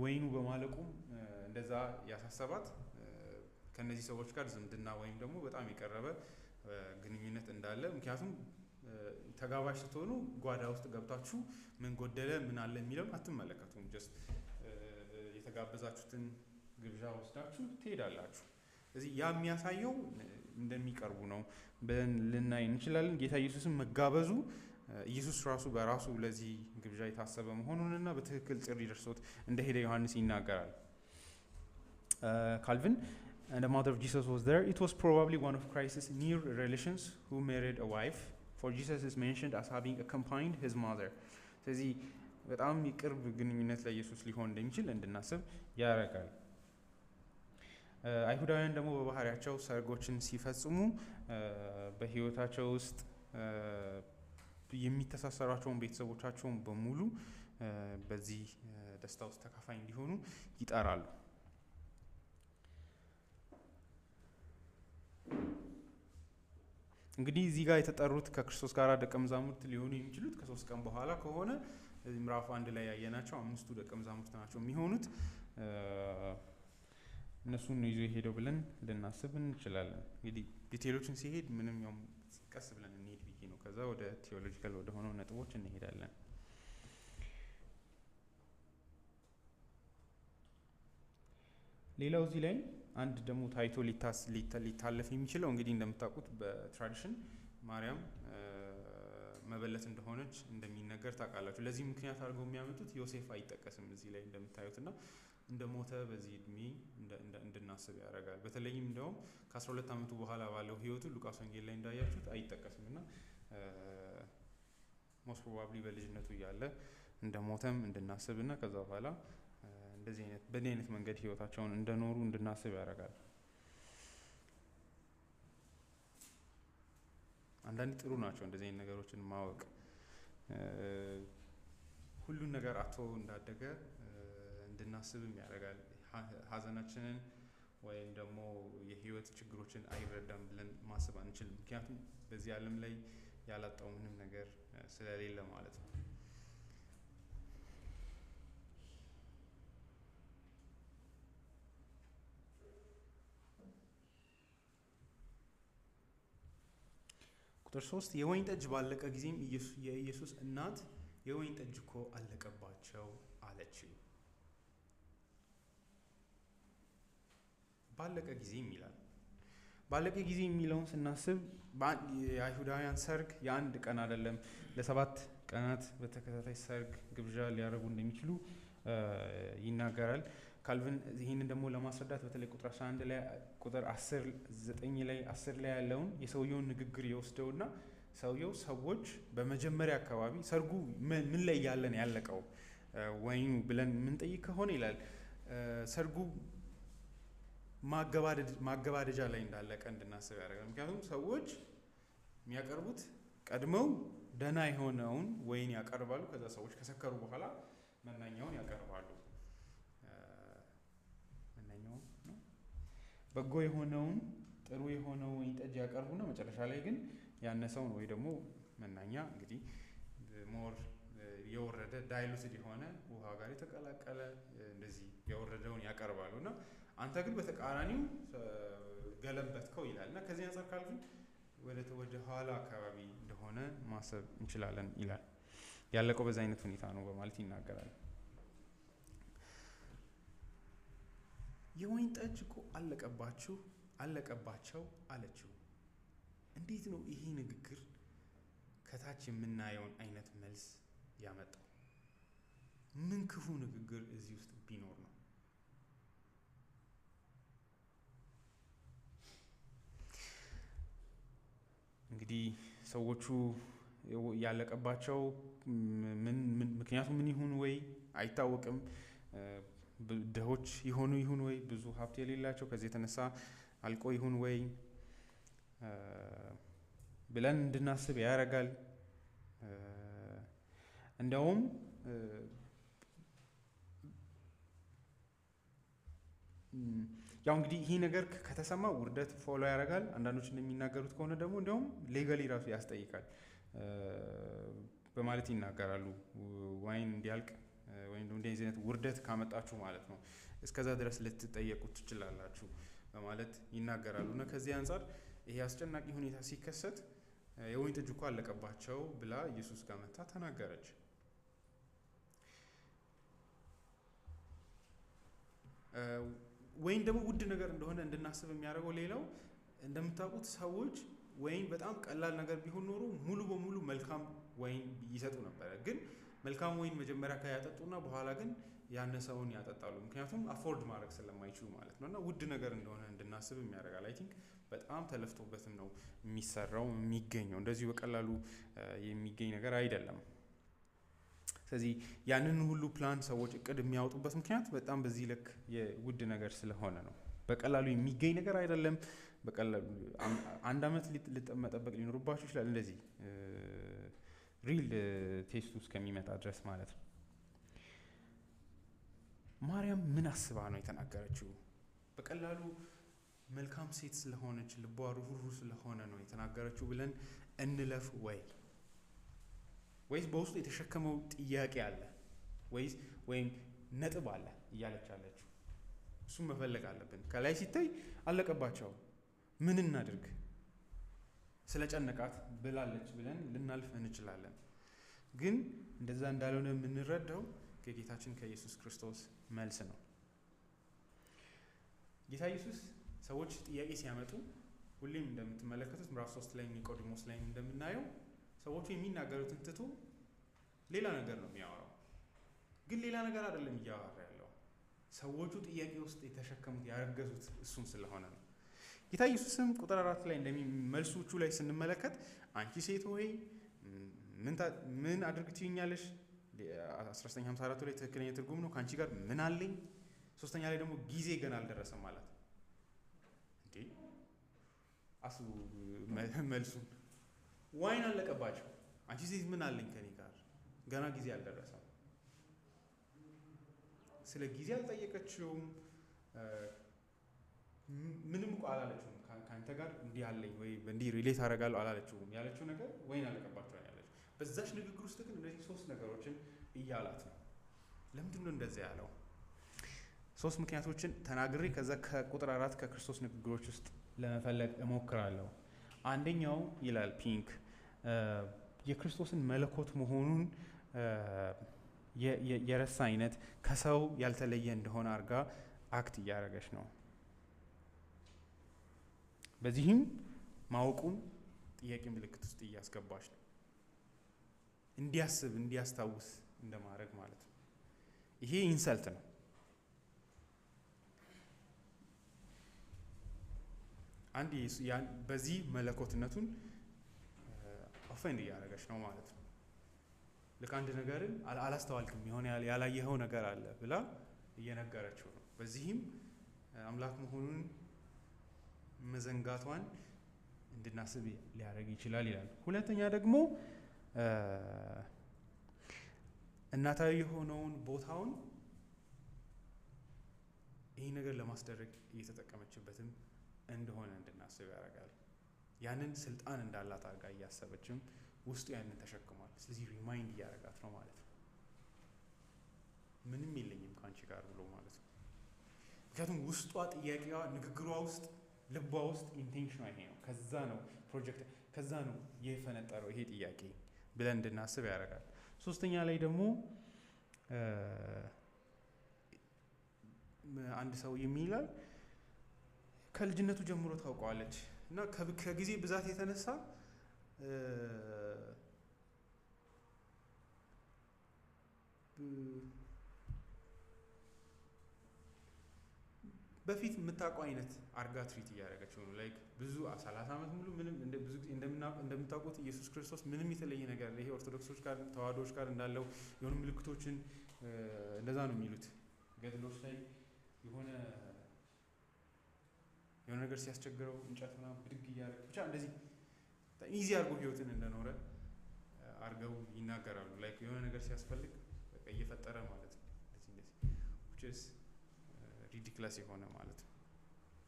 ወይኑ በማለቁ እንደዛ ያሳሰባት ከነዚህ ሰዎች ጋር ዝምድና ወይም ደግሞ በጣም የቀረበ ግንኙነት እንዳለ፣ ምክንያቱም ተጋባዥ ስትሆኑ ጓዳ ውስጥ ገብታችሁ ምን ጎደለ ምን አለ የሚለውን አትመለከቱም። ጀስት የተጋበዛችሁትን ግብዣ ወስዳችሁ ትሄዳላችሁ። ስለዚህ ያ የሚያሳየው እንደሚቀርቡ ነው ብለን ልናይ እንችላለን። ጌታ ኢየሱስን መጋበዙ ኢየሱስ ራሱ በራሱ ለዚህ ግብዣ የታሰበ መሆኑንና በትክክል ጥሪ ደርሶት እንደሄደ ዮሐንስ ይናገራል። ካልቪን and the mother of Jesus was there. It was probably one of Christ's near relations who married a wife, for Jesus is mentioned as having accompanied his mother. ስለዚህ በጣም የቅርብ ግንኙነት ለኢየሱስ ሊሆን እንደሚችል እንድናስብ ያደርጋል። አይሁዳውያን ደግሞ በባህሪያቸው ሰርጎችን ሲፈጽሙ በህይወታቸው ውስጥ የሚተሳሰሯቸውን ቤተሰቦቻቸውን በሙሉ በዚህ ደስታ ውስጥ ተካፋይ እንዲሆኑ ይጠራሉ። እንግዲህ እዚህ ጋር የተጠሩት ከክርስቶስ ጋር ደቀ መዛሙርት ሊሆኑ የሚችሉት ከ3 ቀን በኋላ ከሆነ ምዕራፍ 1 ላይ ያየናቸው 5ቱ ደቀ መዛሙርት ናቸው የሚሆኑት። እነሱን ነው ይዞ የሄደው ብለን ልናስብ እንችላለን። እንግዲህ ዲቴሎችን ሲሄድ ምንም ያው ቀስ ብለን እንሄድ ብዬ ነው። ከዛ ወደ ቴዎሎጂካል ወደ ሆነው ነጥቦች እንሄዳለን። ሌላው እዚህ ላይ አንድ ደግሞ ታይቶ ሊታለፍ የሚችለው እንግዲህ እንደምታውቁት በትራዲሽን ማርያም መበለት እንደሆነች እንደሚነገር ታውቃላችሁ። ለዚህ ምክንያት አድርገው የሚያመጡት ዮሴፍ አይጠቀስም እዚህ ላይ እንደምታዩትና እንደሞተ በዚህ እድሜ እንድናስብ ያደርጋል። በተለይም እንደውም ከ12 ዓመቱ በኋላ ባለው ህይወቱ ሉቃስ ወንጌል ላይ እንዳያችሁት አይጠቀስም እና ሞስት ፕሮባብሊ በልጅነቱ እያለ እንደሞተም እንድናስብና ከዛ በኋላ በዚህ አይነት መንገድ ህይወታቸውን እንደኖሩ እንድናስብ ያደርጋል። አንዳንድ ጥሩ ናቸው እንደዚህ አይነት ነገሮችን ማወቅ። ሁሉን ነገር አቶ እንዳደገ እንድናስብም ያደርጋል። ሀዘናችንን ወይም ደግሞ የህይወት ችግሮችን አይረዳም ብለን ማሰብ አንችልም። ምክንያቱም በዚህ ዓለም ላይ ያላጣው ምንም ነገር ስለሌለ ማለት ነው። ቁጥር 3 የወይን ጠጅ ባለቀ ጊዜም የኢየሱስ እናት የወይን ጠጅ እኮ አለቀባቸው አለችው። ባለቀ ጊዜም ይላል። ባለቀ ጊዜ የሚለውን ስናስብ የአይሁዳውያን ሰርግ የአንድ ቀን አይደለም፣ ለ7 ቀናት በተከታታይ ሰርግ ግብዣ ሊያደርጉ እንደሚችሉ ይናገራል። ካልቪን ይህንን ደግሞ ለማስረዳት በተለይ ቁጥር 11 ላይ ቁጥር 9 ላይ 10 ላይ ያለውን የሰውየውን ንግግር ይወስደውና ሰዎች በመጀመሪያ አካባቢ ሰርጉ ምን ላይ ያለን ያለቀው ወይኑ ብለን የምንጠይቅ ከሆነ ይላል ሰርጉ ማገባደጃ ላይ እንዳለቀ እንድናስብ ያደርጋል። ምክንያቱም ሰዎች የሚያቀርቡት ቀድመው ደህና የሆነውን ወይን ያቀርባሉ። ከዛ ሰዎች ከሰከሩ በኋላ መናኛውን ያቀርባሉ። በጎ የሆነውን ጥሩ የሆነው ወይን ጠጅ ያቀርቡና መጨረሻ ላይ ግን ያነሰውን ወይ ደግሞ መናኛ እንግዲህ ሞር የወረደ ዳይሉትድ የሆነ ውሃ ጋር የተቀላቀለ እንደዚህ የወረደውን ያቀርባሉ እና አንተ ግን በተቃራኒው ገለበትከው ይላል እና ከዚህ አንፃር ካልኩኝ ወደ ኋላ አካባቢ እንደሆነ ማሰብ እንችላለን ይላል። ያለቀው በዛ አይነት ሁኔታ ነው በማለት ይናገራል። የወይን ጠጅ እኮ አለቀባቸው አለችው። እንዴት ነው ይሄ ንግግር ከታች የምናየውን አይነት መልስ ያመጣው? ምን ክፉ ንግግር እዚህ ውስጥ ቢኖር ነው? እንግዲህ ሰዎቹ ያለቀባቸው ምክንያቱ ምን ይሁን ወይ አይታወቅም። ድሆች ይሁን ወይ ብዙ ሀብት የሌላቸው ከዚህ የተነሳ አልቆ ይሁን ወይ ብለን እንድናስብ ያደርጋል። እንደውም ያው እንግዲህ ይሄ ነገር ከተሰማ ውርደት ፎሎ ያደርጋል። አንዳንዶች እንደሚናገሩት ከሆነ ደግሞ እንደውም ሌጋሊ ራሱ ያስጠይቃል በማለት ይናገራሉ። ዋይን እንዲያልቅ ወይም እንደዚህ አይነት ውርደት ካመጣችሁ ማለት ነው እስከዛ ድረስ ልትጠየቁ ትችላላችሁ በማለት ይናገራሉ። እና ከዚህ አንፃር ይሄ አስጨናቂ ሁኔታ ሲከሰት የወይን ጠጅ እኮ አለቀባቸው ብላ ኢየሱስ ጋር መጣ ተናገረች። ወይን ደግሞ ውድ ነገር እንደሆነ እንድናስብ የሚያደርገው ሌላው እንደምታውቁት ሰዎች ወይን በጣም ቀላል ነገር ቢሆን ኖሮ ሙሉ በሙሉ መልካም ወይን ይሰጡ ነበረ። ግን መልካም ወይን መጀመሪያ ያጠጡና በኋላ ግን ያነሰውን ያጠጣሉ። ምክንያቱም አፎርድ ማድረግ ስለማይችሉ ማለት ነው። እና ውድ ነገር እንደሆነ እንድናስብ የሚያደርጋል። አይ ቲንክ በጣም ተለፍቶበትም ነው የሚሰራው የሚገኘው። እንደዚሁ በቀላሉ የሚገኝ ነገር አይደለም። ስለዚህ ያንን ሁሉ ፕላን ሰዎች እቅድ የሚያወጡበት ምክንያት በጣም በዚህ ልክ የውድ ነገር ስለሆነ ነው። በቀላሉ የሚገኝ ነገር አይደለም። በቀላሉ አንድ አመት መጠበቅ ሊኖርባችሁ ይችላል። እንደዚህ ሪል ቴስቱ እስከሚመጣ ድረስ ማለት ነው። ማርያም ምን አስባ ነው የተናገረችው? በቀላሉ መልካም ሴት ስለሆነች ልቧ ሩህሩህ ስለሆነ ነው የተናገረችው ብለን እንለፍ ወይስ በውስጡ የተሸከመው ጥያቄ አለ ወይም ነጥብ አለ እያለች አለችው? እሱም መፈለግ አለብን። ከላይ ሲታይ አለቀባቸው ምን እናድርግ ስለጨነቃት ብላለች ብለን ልናልፍ እንችላለን። ግን እንደዛ እንዳልሆነ የምንረዳው ከጌታችን ከኢየሱስ ክርስቶስ መልስ ነው። ጌታ ኢየሱስ ሰዎች ጥያቄ ሲያመጡ ሁሌም እንደምትመለከቱት ምዕራፍ 3 ላይ ኒቆዲሞስ ላይ እንደምናየው ሰዎቹ የሚናገሩትን ትቶ ሌላ ነገር ነው የሚያወራው። ግን ሌላ ነገር አይደለም እያወራ ያለው። ሰዎቹ ጥያቄ ውስጥ የተሸከሙት ያረገዙት እሱን ስለሆነ ነው። ጌታ ኢየሱስም ቁጥር 4 ላይ መልሶቹ ላይ ስንመለከት አንቺ ሴት ሆይ ምን አድርግ ትይኛለሽ? 1954 ላይ ትክክለኛ ትርጉም ነው። ከአንቺ ጋር ምን አለኝ? ሶስተኛ ላይ ደግሞ ጊዜ ገና አልደረሰም ማለት እንዴ! አስቡ መልሱን። ዋይን አለቀባቸው። አንቺ ሴት ምን አለኝ ከኔ ጋር? ገና ጊዜ አልደረሰም። ስለ ጊዜ አልጠየቀችውም። ምንም እኮ አላለችውም። ከአንተ ጋር እንዲህ አለኝ ወይ እንዲህ ሪሌት አደርጋለሁ አላለችውም። ያለችው ነገር ወይን አለቀባቸው ያለችው። በዛች ንግግር ውስጥ ግን እነዚህ ሶስት ነገሮችን እያላት ነው። ለምንድን ነው እንደዛ ያለው? ሶስት ምክንያቶችን ተናግሬ ከዛ ከቁጥር 4 ከክርስቶስ ንግግሮች ውስጥ ለመፈለግ እሞክራለሁ። አንደኛው ይላል ፒንክ የክርስቶስን መለኮት መሆኑን የረሳ አይነት ከሰው ያልተለየ እንደሆነ አድርጋ አክት እያደረገች ነው። በዚህም ማወቁን ጥያቄ ምልክት ውስጥ እያስገባች ነው። እንዲያስብ እንዲያስታውስ እንደማድረግ ማለት ነው። ይሄ ኢንሰልት ነው። በዚህ መለኮትነቱን ኦፌንድ እያደረገች ነው ማለት ነው። ልክ አንድ ነገርን አላስተዋልክም የሆነ ያላየኸው ነገር አለ ብላ እየነገረችው ነው። በዚህም አምላክ መሆኑን መዘንጋቷን እንድናስብ ሊያደርግ ይችላል ይላል። ሁለተኛ ደግሞ እናታዊ የሆነውን ቦታውን ይህ ነገር ለማስደረግ እየተጠቀመችበትም እንደሆነ እንድናስብ ያደርጋል። ያንን ስልጣን እንዳላት አድርጋ እያሰበችም ውስጡ ያንን ተሸክሟል። ስለዚህ ሪማይንድ እያደረጋት ነው ማለት ነው። ምንም የለኝም ከአንቺ ጋር ብሎ ማለት ነው። ምክንያቱም ውስጧ ጥያቄዋ፣ ንግግሯ ውስጥ፣ ልቧ ውስጥ ኢንቴንሽኗ ይሄ ነው። ከዛ ነው ፕሮጀክት፣ ከዛ ነው የፈነጠረው ይሄ ጥያቄ ብለን እንድናስብ ያደርጋል። ሶስተኛ ላይ ደግሞ አንድ ሰው የሚላል ከልጅነቱ ጀምሮ ታውቀዋለች እና ከጊዜ ብዛት የተነሳ በፊት የምታውቀው አይነት አርጋ ትሪት እያደረገችው ነው። ላይክ ብዙ 30 ዓመት ሙሉ ምንም ብዙ ጊዜ እንደምታውቁት ኢየሱስ ክርስቶስ ምንም የተለየ ነገር ይሄ ኦርቶዶክሶች ጋር ተዋህዶዎች ጋር እንዳለው የሆኑ ምልክቶችን እንደዛ ነው የሚሉት ገድሎች ላይ የሆነ ነገር ሲያስቸግረው እንጨት ምናምን ብድግ እያደረገ ብቻ እንደዚህ ኢዚ አድርጎ ህይወትን እንደኖረ አድርገው ይናገራሉ። ላይክ የሆነ ነገር ሲያስፈልግ በቃ እየፈጠረ ማለት ነው። እንደዚህ ሪዲክለስ የሆነ ማለት ነው።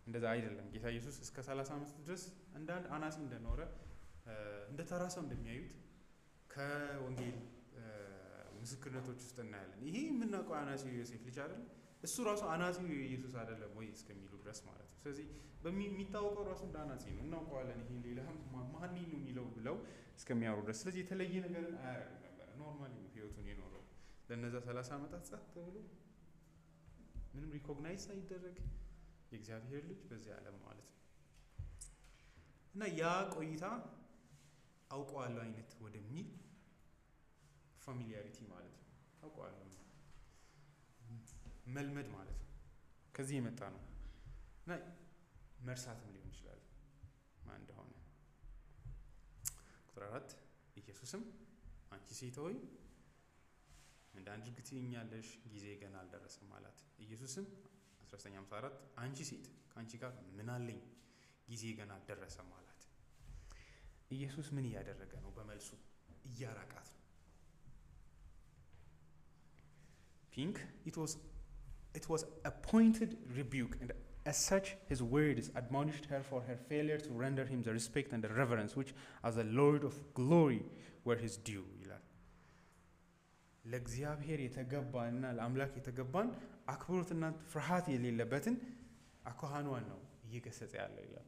እንደዛ አይደለም። ጌታ ኢየሱስ እስከ 30 ዓመት ድረስ እንደ አንድ አናጺ እንደኖረ እንደ ተራ ሰው እንደሚያዩት ከወንጌል ምስክርነቶች ውስጥ እናያለን። ይሄ የምናውቀው አናጺው ዮሴፍ ልጅ አይደል? እሱ ራሱ አናጺው ኢየሱስ አይደለም ወይ እስከሚሉ ድረስ ማለት ነው። ስለዚህ የሚታወቀው ራሱ እንደ አናጺ ነው፣ እናውቀዋለን። ይሄ ሌላ ማን ነው የሚለው ብለው እስከሚያወሩ ድረስ። ስለዚህ የተለየ ነገርን አያደርግም ነበር። ኖርማሊ ነው ህይወቱን የኖረው ለነዛ 30 ዓመታት ጸጥ ብሎ ምንም ሪኮግናይዝ ሳይደረግ የእግዚአብሔር ልጅ በዚህ ዓለም ማለት ነው። እና ያ ቆይታ አውቀዋለሁ አይነት ወደሚል ፋሚሊያሪቲ ማለት ነው። አውቀዋለሁ መልመድ ማለት ነው። ከዚህ የመጣ ነው እና መርሳትም ሊሆን ይችላል ማን እንደሆነ። ቁጥር 4 ኢየሱስም አንቺ ሴት ሆይ እንዳንድርግ ትይኛለሽ፣ ጊዜ ገና አልደረሰም አላት። ኢየሱስም 1954 አንቺ ሴት ከአንቺ ጋር ምን አለኝ፣ ጊዜ ገና አልደረሰም አላት። ኢየሱስ ምን እያደረገ ነው? በመልሱ እያራቃት ነው። ፒንክ it was a pointed rebuke, and as such his words admonished her for her failure to render him the respect and the reverence which as the Lord of glory were his due ይላል። ለእግዚአብሔር የተገባና ለአምላክ የተገባን አክብሮትና ፍርሃት የሌለበትን አኳኋኗን ነው እየገሰጸ ያለው ይላል።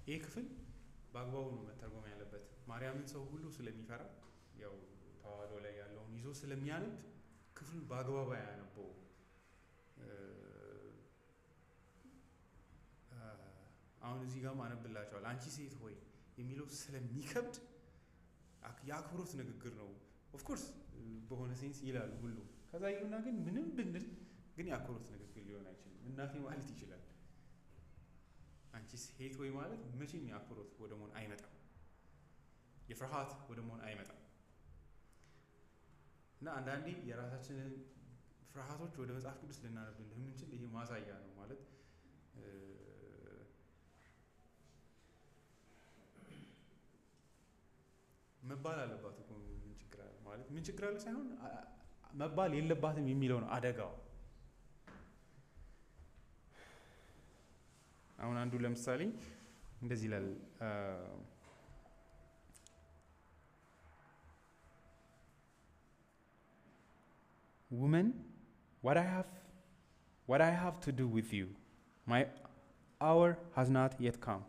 ይህ ክፍል በአግባቡ ነው መተርጎም ያለበት። ማርያምን ሰው ሁሉ ስለሚፈራ ያው ተዋህዶ ላይ ያለውን ይዞ ስለሚያነብ ክፍሉን በአግባቡ ያነበው። አሁን እዚህ ጋር አነብላችኋል። አንቺ ሴት ሆይ የሚለው ስለሚከብድ የአክብሮት ንግግር ነው። ኦፍኮርስ በሆነ ሴንስ ይላሉ ሁሉ። ከዛ ይሉና ግን ምንም ብንል ግን የአክብሮት ንግግር ሊሆን አይችልም። እናቴ ማለት ይችላል። አንቺ ሴት ሆይ ማለት መቼም የአክብሮት ወደ መሆን አይመጣም፣ የፍርሃት ወደ መሆን አይመጣም። እና አንዳንዴ የራሳችንን ፍርሃቶች ወደ መጽሐፍ ቅዱስ ልናነብ እንደምንችል ይሄ ማሳያ ነው ማለት መባል አለባት እኮ ምን ችግር አለ ማለት ምን ችግር አለ ሳይሆን መባል የለባትም የሚለው ነው አደጋው። አሁን አንዱ ለምሳሌ እንደዚህ ይላል Woman, what I have to do with you, my hour has not yet come.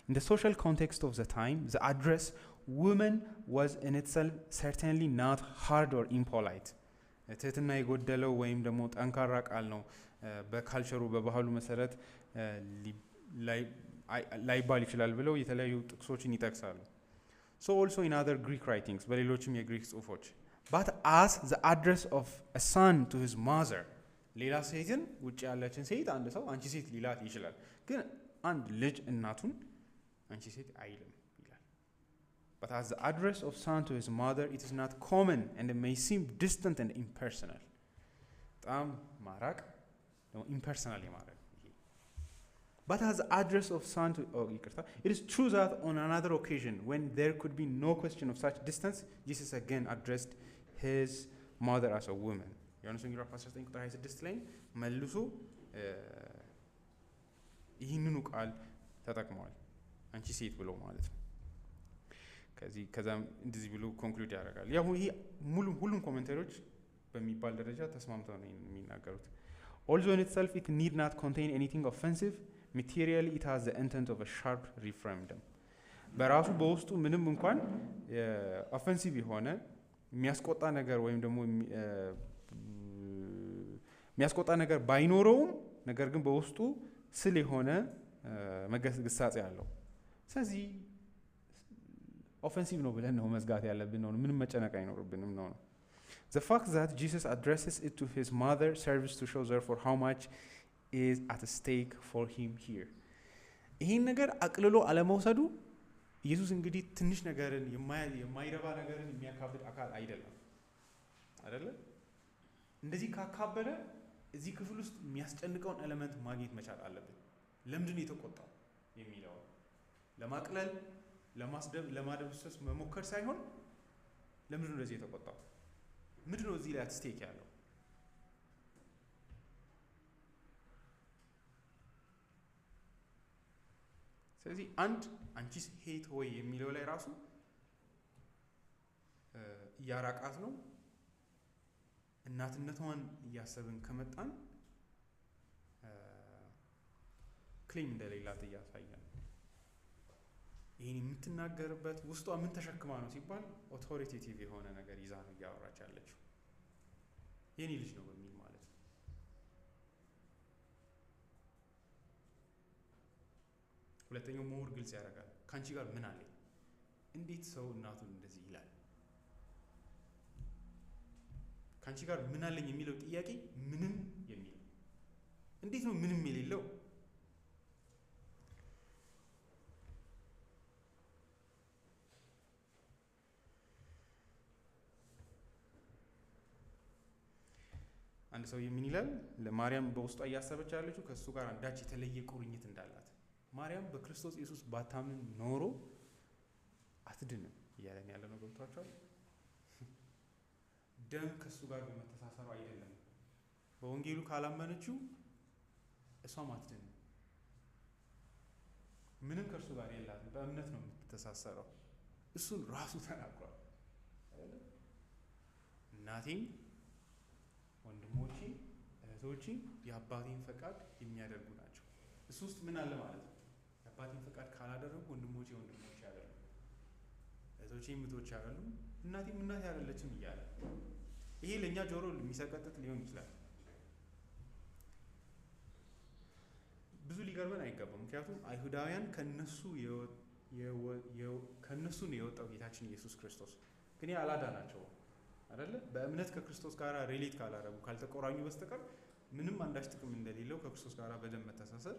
In the social context of the time, the address woman was in itself certainly not hard or impolite. ትህትና የጎደለው ወይም ደግሞ ጠንካራ ቃል ነው በካልቸሩ በባህሉ መሰረት ላይባል ይችላል ብለው የተለያዩ ጥቅሶችን ይጠቅሳሉ። So also in other Greek writings, በሌሎችም የግሪክ ጽሁፎች but as the address of a son to his mother, ሌላ ሴትን ውጭ ያለችን ሴት አንድ ሰው አንቺ ሴት ሊላት ይችላል፣ ግን አንድ ልጅ እናቱን አንቺ ሴት አይልም ይላል። But as the address of son to his mother, it is not common and it may seem distant and impersonal. በጣም ማራቅ ደግሞ impersonal የማድረግ But as the address of son to it is true that on another occasion when there could be no question of such distance, Jesus again addressed his mother as a woman ዮሐንስ ወንጌል 19 ቁጥር 26 ላይ መልሶ ይህንኑ ቃል ተጠቅሟል አንቺ ሴት ብሎ ማለት ነው ከዛም እንደዚህ ብሎ ኮንክሉድ ያደርጋል ያው ይሄ ሁሉም ኮሜንታሪዎች በሚባል ደረጃ ተስማምተው ነው የሚናገሩት although in itself it need not contain anything offensive materially it has the intent of a sharp referendum በራሱ በውስጡ ምንም እንኳን ኦፌንሲቭ የሆነ የሚያስቆጣ ነገር ወይም ደግሞ የሚያስቆጣ ነገር ባይኖረውም ነገር ግን በውስጡ ስል የሆነ መገስገሳጽ ያለው ስለዚህ ኦፌንሲቭ ነው ብለን ነው መዝጋት ያለብን ነው ምንም መጨነቅ አይኖርብንም ነው The fact that Jesus addresses it to his mother serves to show therefore how much is at stake for him here. ይሄን ነገር አቅልሎ አለመውሰዱ ኢየሱስ እንግዲህ ትንሽ ነገርን የማይረባ ነገርን የሚያካብድ አካል አይደለም አይደለ እንደዚህ ካካበደ እዚህ ክፍል ውስጥ የሚያስጨንቀውን ኤሌመንት ማግኘት መቻል አለብን ለምንድን ነው የተቆጣው የሚለው ለማቅለል ለማስደብ ለማደብሰስ መሞከር ሳይሆን ለምንድን ነው እንደዚህ የተቆጣው ምንድን ነው እዚህ ላይ አትስቴክ ያለው ስለዚህ አንቺስ ሄት ሆይ የሚለው ላይ ራሱ ያራቃት ነው እናትነቷን እያሰብን ከመጣን ክሌም እንደሌላት እያሳየን ይሄን የምትናገርበት ውስጧ ምን ተሸክማ ነው ሲባል ኦቶሪቴቲቭ የሆነ ነገር ይዛ ነው እያወራች ያለችው የኔ ልጅ ነው በሚል ማለት ነው ሁለተኛው ሞር ግልጽ ያደርጋል ካንቺ ጋር ምን አለ እንዴት ሰው እናቱን እንደዚህ ይላል ካንቺ ጋር ምን አለኝ የሚለው ጥያቄ ምንም የሚል እንዴት ነው ምንም የሌለው አንድ ሰው ምን ይላል ለማርያም በውስጧ እያሰበች ያለችው ከሱ ጋር አንዳች የተለየ ቁርኝት እንዳላት ማርያም በክርስቶስ ኢየሱስ ባታምን ኖሮ አትድንም እያለን ያለ ነው ገብቷቸዋል ደም ከሱ ጋር በመተሳሰሩ አይደለም በወንጌሉ ካላመነችው እሷም አትድንም ምንም ከሱ ጋር የላትም በእምነት ነው የምትተሳሰረው እሱን ራሱ ተናግሯል አይደል እናቴም ወንድሞቼ እህቶቼ የአባቴን ፈቃድ የሚያደርጉ ናቸው እሱ ውስጥ ምን አለ ማለት ነው የአባቴን ፈቃድ ካላደረጉ ወንድሞቼ ያደርጉ እህቶቼ ምቶቼ ያደርጉ እናቴም እናቴ አይደለችም እያለ ይሄ ለኛ ጆሮ የሚሰቀጥጥ ሊሆን ይችላል ብዙ ሊገርመን አይገባም ምክንያቱም አይሁዳውያን ከነሱ ነው የወጣው ጌታችን ኢየሱስ ክርስቶስ ግን ያላዳናቸው አይደለ በእምነት ከክርስቶስ ጋር ሪሌት ካላረጉ ካልተቆራኙ በስተቀር ምንም አንዳች ጥቅም እንደሌለው ከክርስቶስ ጋር በደም መተሳሰር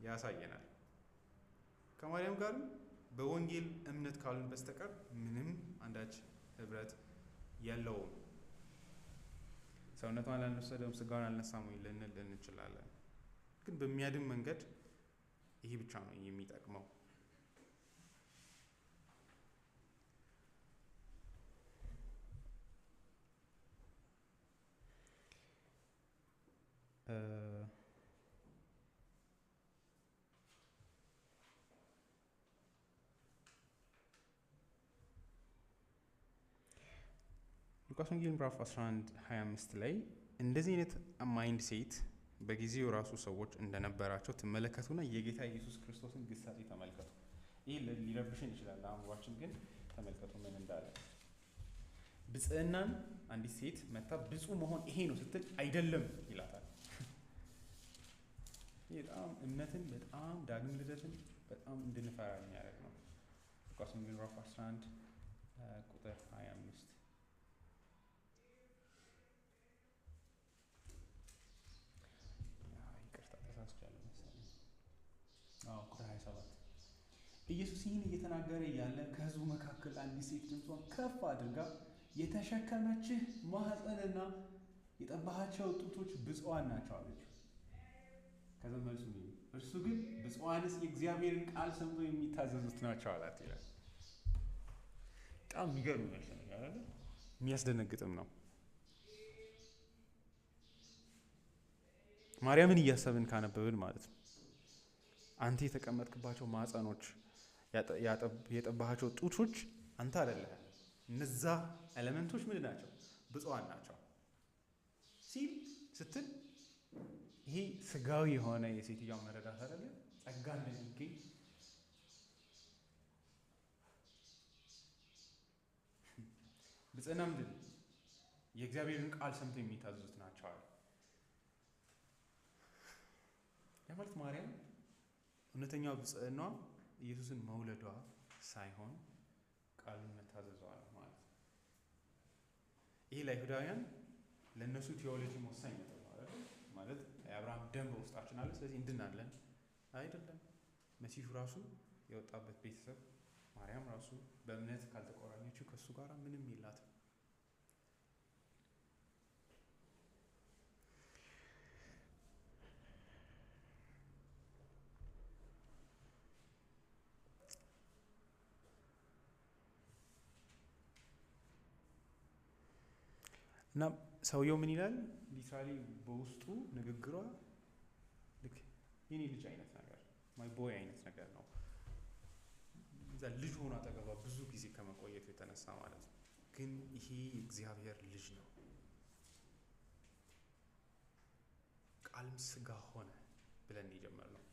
ያሳየናል ከማርያም ጋር በወንጌል እምነት ካሉን በስተቀር ምንም አንዳች ህብረት የለውም ሰውነቷን አልነሰደም ስጋውን አልነሳም ልንል እንችላለን ግን በሚያድን መንገድ ይሄ ብቻ ነው የሚጠቅመው ሉቃስ ወንጌል ምዕራፍ 11:25 ላይ እንደዚህ አይነት ማይንድ ሴት በጊዜው ራሱ ሰዎች እንደነበራቸው ተመለከቱና የጌታ ኢየሱስ ክርስቶስን ግሳጼ ተመልከቱ ይሄ ሊረብሽን ይችላል አእምሯችን ግን ተመልከቱ ምን እንዳለ ብጽዕናን አንዲት ሴት መታ ብፁዕ መሆን ይሄ ነው ስትል አይደለም ይላታል በጣም እምነትን በጣም ዳግም ልደትን በጣም እንድንፈራ የሚያደርግ ነው ሉቃስ ወንጌል ምዕራፍ 11 ቁጥር 25 ቁጥር 27 ኢየሱስ ይህን እየተናገረ ያለ ከህዝቡ መካከል አንዲት ሴት ድምጿን ከፍ አድርጋ የተሸከመችህ ማህፀንና የጠባሃቸው ጡቶች ብፁዓን ናቸው አለችው ከዛ መልሱ ነው እርሱ ግን ብፁዓንስ የእግዚአብሔርን ቃል ሰምተው የሚታዘዙት ናቸው አላት ይላል በጣም የሚገርም መልስ ነው አይደል የሚያስደነግጥም ነው ማርያምን እያሰብን ካነበብን ማለት ነው አንተ የተቀመጥክባቸው ማዕፀኖች የጠባሃቸው ጡቶች አንተ አይደለህ። እነዛ ኤሌመንቶች ምንድን ናቸው? ብፁዓን ናቸው ስትል ይሄ ስጋዊ የሆነ የሴትዮዋ መረዳት አይደለ? ጸጋ እንደሚገኝ ብጽዕና ምንድን ነው? የእግዚአብሔርን ቃል ሰምተው የሚታዘዙት ናቸው አለ። ያ ማለት ማርያም እውነተኛው ብጽዕና ኢየሱስን መውለዷ ሳይሆን ቃሉን መታዘዟ ነው ማለት ነው። ይሄ ለአይሁዳውያን ለእነሱ ቴዎሎጂ ወሳኝ ነጥብ ማለት የአብርሃም ደም በውስጣችን አለ ስለዚህ እንድናለን አይደለም። መሲሁ ራሱ የወጣበት ቤተሰብ ማርያም ራሱ በእምነት ካልተቆራኘችው ከእሱ ጋር ምንም የላትም። እና ሰውየው ምን ይላል? ሊትራሊ በውስጡ ንግግሯ ልክ የኔ ልጅ አይነት ነገር ማይ ቦይ አይነት ነገር ነው። እዛ ልጅ ሆኖ አጠገቧ ብዙ ጊዜ ከመቆየቱ የተነሳ ማለት ነው። ግን ይሄ የእግዚአብሔር ልጅ ነው፣ ቃልም ስጋ ሆነ ብለን የጀመርነው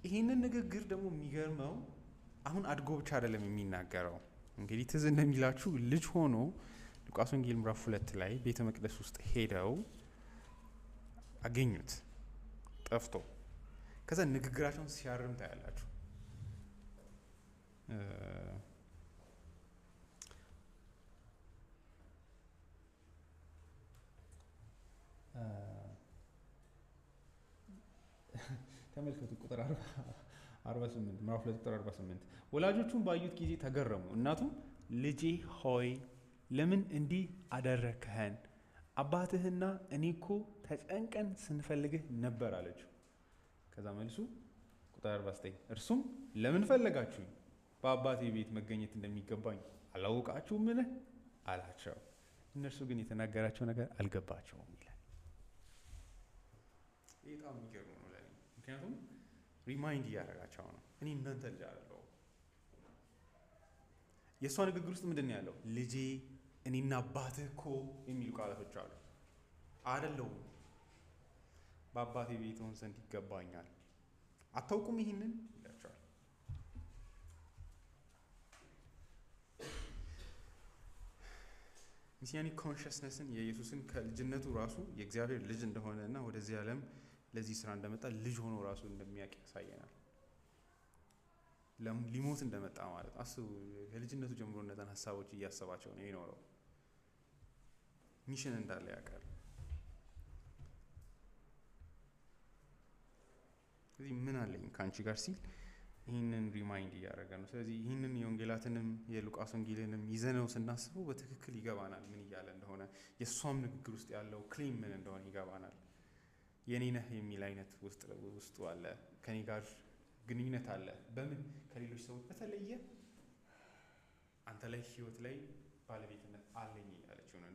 ይህንን ንግግር ደግሞ የሚገርመው አሁን አድጎ ብቻ አይደለም የሚናገረው። እንግዲህ ትዝ እንደሚላችሁ ልጅ ሆኖ ሉቃስ ወንጌል ምዕራፍ 2 ላይ ቤተ መቅደስ ውስጥ ሄደው አገኙት ጠፍቶ። ከዛ ንግግራቸውን ሲያርም ታያላችሁ። ተመልከቱ ቁጥር 48 ምዕራፍ 2 ቁጥር 48 ወላጆቹን ባዩት ጊዜ ተገረሙ። እናቱም ልጄ ሆይ ለምን እንዲህ አደረግከን? አባትህና እኔ እኮ ተጨንቀን ስንፈልግህ ነበር አለችው። ከዛ መልሱ ቁጥር 49 እርሱም ለምን ፈለጋችሁኝ? በአባቴ ቤት መገኘት እንደሚገባኝ አላወቃችሁምን አላቸው። እነርሱ ግን የተናገራቸው ነገር አልገባቸውም ይላል። ይህ በጣም የሚገርም ነው ለኔ። ምክንያቱም ሪማይንድ እያደረጋቸው ነው እኔ እናንተ ልጅ አይደለሁም። የእሷ ንግግር ውስጥ ምንድን ነው ያለው? ልጄ እኔና አባትህ እኮ የሚሉ ቃላቶች አሉ። አይደለሁም፣ በአባቴ ቤት ሆን ዘንድ ይገባኛል። አታውቁም ይህንን ይላቸዋል። ሚሲያኒክ ኮንሽስነስን የኢየሱስን ከልጅነቱ ራሱ የእግዚአብሔር ልጅ እንደሆነ እና ወደዚህ ዓለም ለዚህ ስራ እንደመጣ ልጅ ሆኖ ራሱ እንደሚያውቅ ያሳየናል። ሊሞት እንደመጣ ማለት አስቡ። ከልጅነቱ ጀምሮ እነዛን ሀሳቦች እያሰባቸው ነው የኖረው። ሚሽን እንዳለ ያውቃል። ስለዚህ ምን አለኝ ከአንቺ ጋር ሲል ይህንን ሪማይንድ እያደረገ ነው። ስለዚህ ይህንን የወንጌላትንም የሉቃስ ወንጌልንም ይዘነው ስናስበው በትክክል ይገባናል ምን እያለ እንደሆነ። የእሷም ንግግር ውስጥ ያለው ክሌም ምን እንደሆነ ይገባናል። የኔ ነህ የሚል አይነት ውስጡ አለ። ከኔ ጋር ግንኙነት አለ። በምን? ከሌሎች ሰዎች በተለየ አንተ ላይ ህይወት ላይ ባለቤትነት አለኝ ያለችው ነው።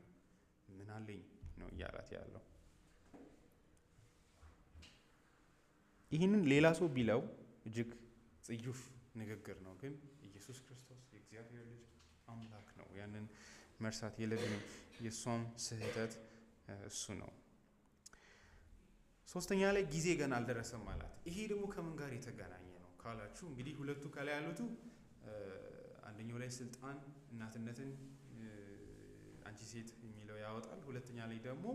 ምን አለኝ ነው እያላት ያለው። ይህንን ሌላ ሰው ቢለው እጅግ ጽዩፍ ንግግር ነው። ግን ኢየሱስ ክርስቶስ የእግዚአብሔር ልጅ አምላክ ነው። ያንን መርሳት የለብንም። የእሷም ስህተት እሱ ነው። ሶስተኛ ላይ ጊዜ ገና አልደረሰም አላት። ይሄ ደግሞ ከምን ጋር የተገናኘ ነው ካላችሁ እንግዲህ ሁለቱ ከላይ ያሉት አንደኛው ላይ ስልጣን እናትነትን አንቺ ሴት የሚለው ያወጣል። ሁለተኛ ላይ ደግሞ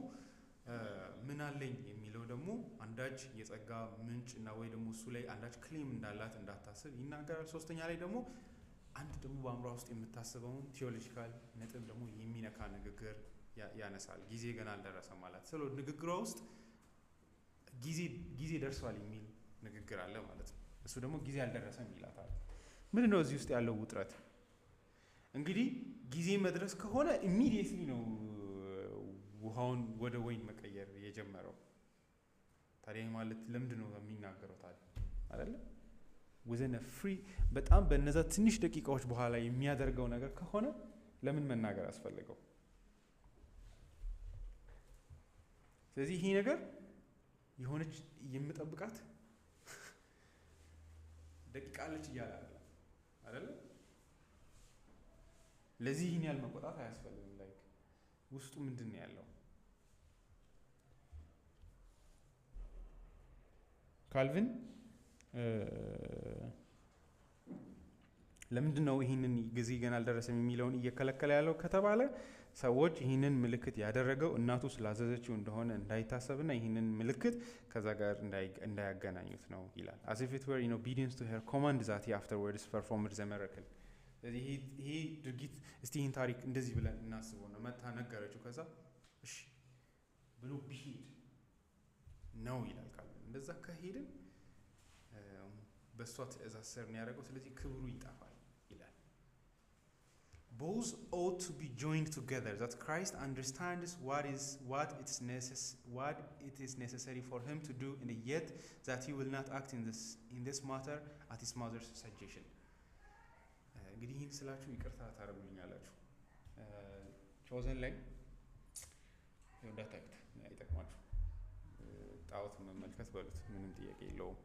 ምን አለኝ የሚለው ደግሞ አንዳች የጸጋ ምንጭ እና ወይ ደግሞ እሱ ላይ አንዳች ክሌም እንዳላት እንዳታስብ ይናገራል። ሶስተኛ ላይ ደግሞ አንድ ደግሞ በአእምሯ ውስጥ የምታስበውን ቴዎሎጂካል ነጥብ ደግሞ የሚነካ ንግግር ያነሳል። ጊዜ ገና አልደረሰም ማለት ስለ ንግግሯ ውስጥ ጊዜ ደርሷል የሚል ንግግር አለ ማለት ነው። እሱ ደግሞ ጊዜ አልደረሰም ይላታል። ምንድን ነው እዚህ ውስጥ ያለው ውጥረት? እንግዲህ ጊዜ መድረስ ከሆነ ኢሚዲየትሊ ነው ውሃውን ወደ ወይን መቀየር የጀመረው። ታዲያ ማለት ለምንድን ነው የሚናገረው ታዲያ አይደለ? ወዘነ ፍሪ በጣም በነዛ ትንሽ ደቂቃዎች በኋላ የሚያደርገው ነገር ከሆነ ለምን መናገር አስፈልገው? ስለዚህ ይሄ ነገር የሆነች የምጠብቃት ደቂቃ አለች እያለ አይደለ? ለዚህ ይህን ያህል መቆጣት አያስፈልግም። ላይክ ውስጡ ምንድን ነው ያለው? ካልቪን ለምንድን ነው ይህንን ጊዜ ገና አልደረሰም የሚለውን እየከለከለ ያለው ከተባለ ሰዎች ይህንን ምልክት ያደረገው እናቱ ስላዘዘችው እንደሆነ እንዳይታሰብና ይህንን ምልክት ከዛ ጋር እንዳያገናኙት ነው ይላል። as if it were in obedience to her command that he afterwards performed the miracle። ስለዚህ ይሄ ድርጊት እስቲ ይህን ታሪክ እንደዚህ ብለን እናስበው ነው። መታ ነገረችው፣ ከዛ እሺ ብሎ ቢሄድ ነው ይላል ካልቪን። እንደዛ ከሄድን በእሷ ትእዛዝ ስር ነው ያደረገው፣ ስለዚህ ክብሩ ይጠፋል ይላል። Both ought to be joined together, that Christ understands what it is necessary for him to do, and yet that he will not act in this matter at his mother's suggestion። እንግዲህ ይህን ስላችሁ ይቅርታ ታደርጉልኛላችሁ። ቾዘን ላይ እንዳታዩት አይጠቅማችሁ፣ ጣዖት መመልከት በሉት፣ ምንም ጥያቄ የለውም።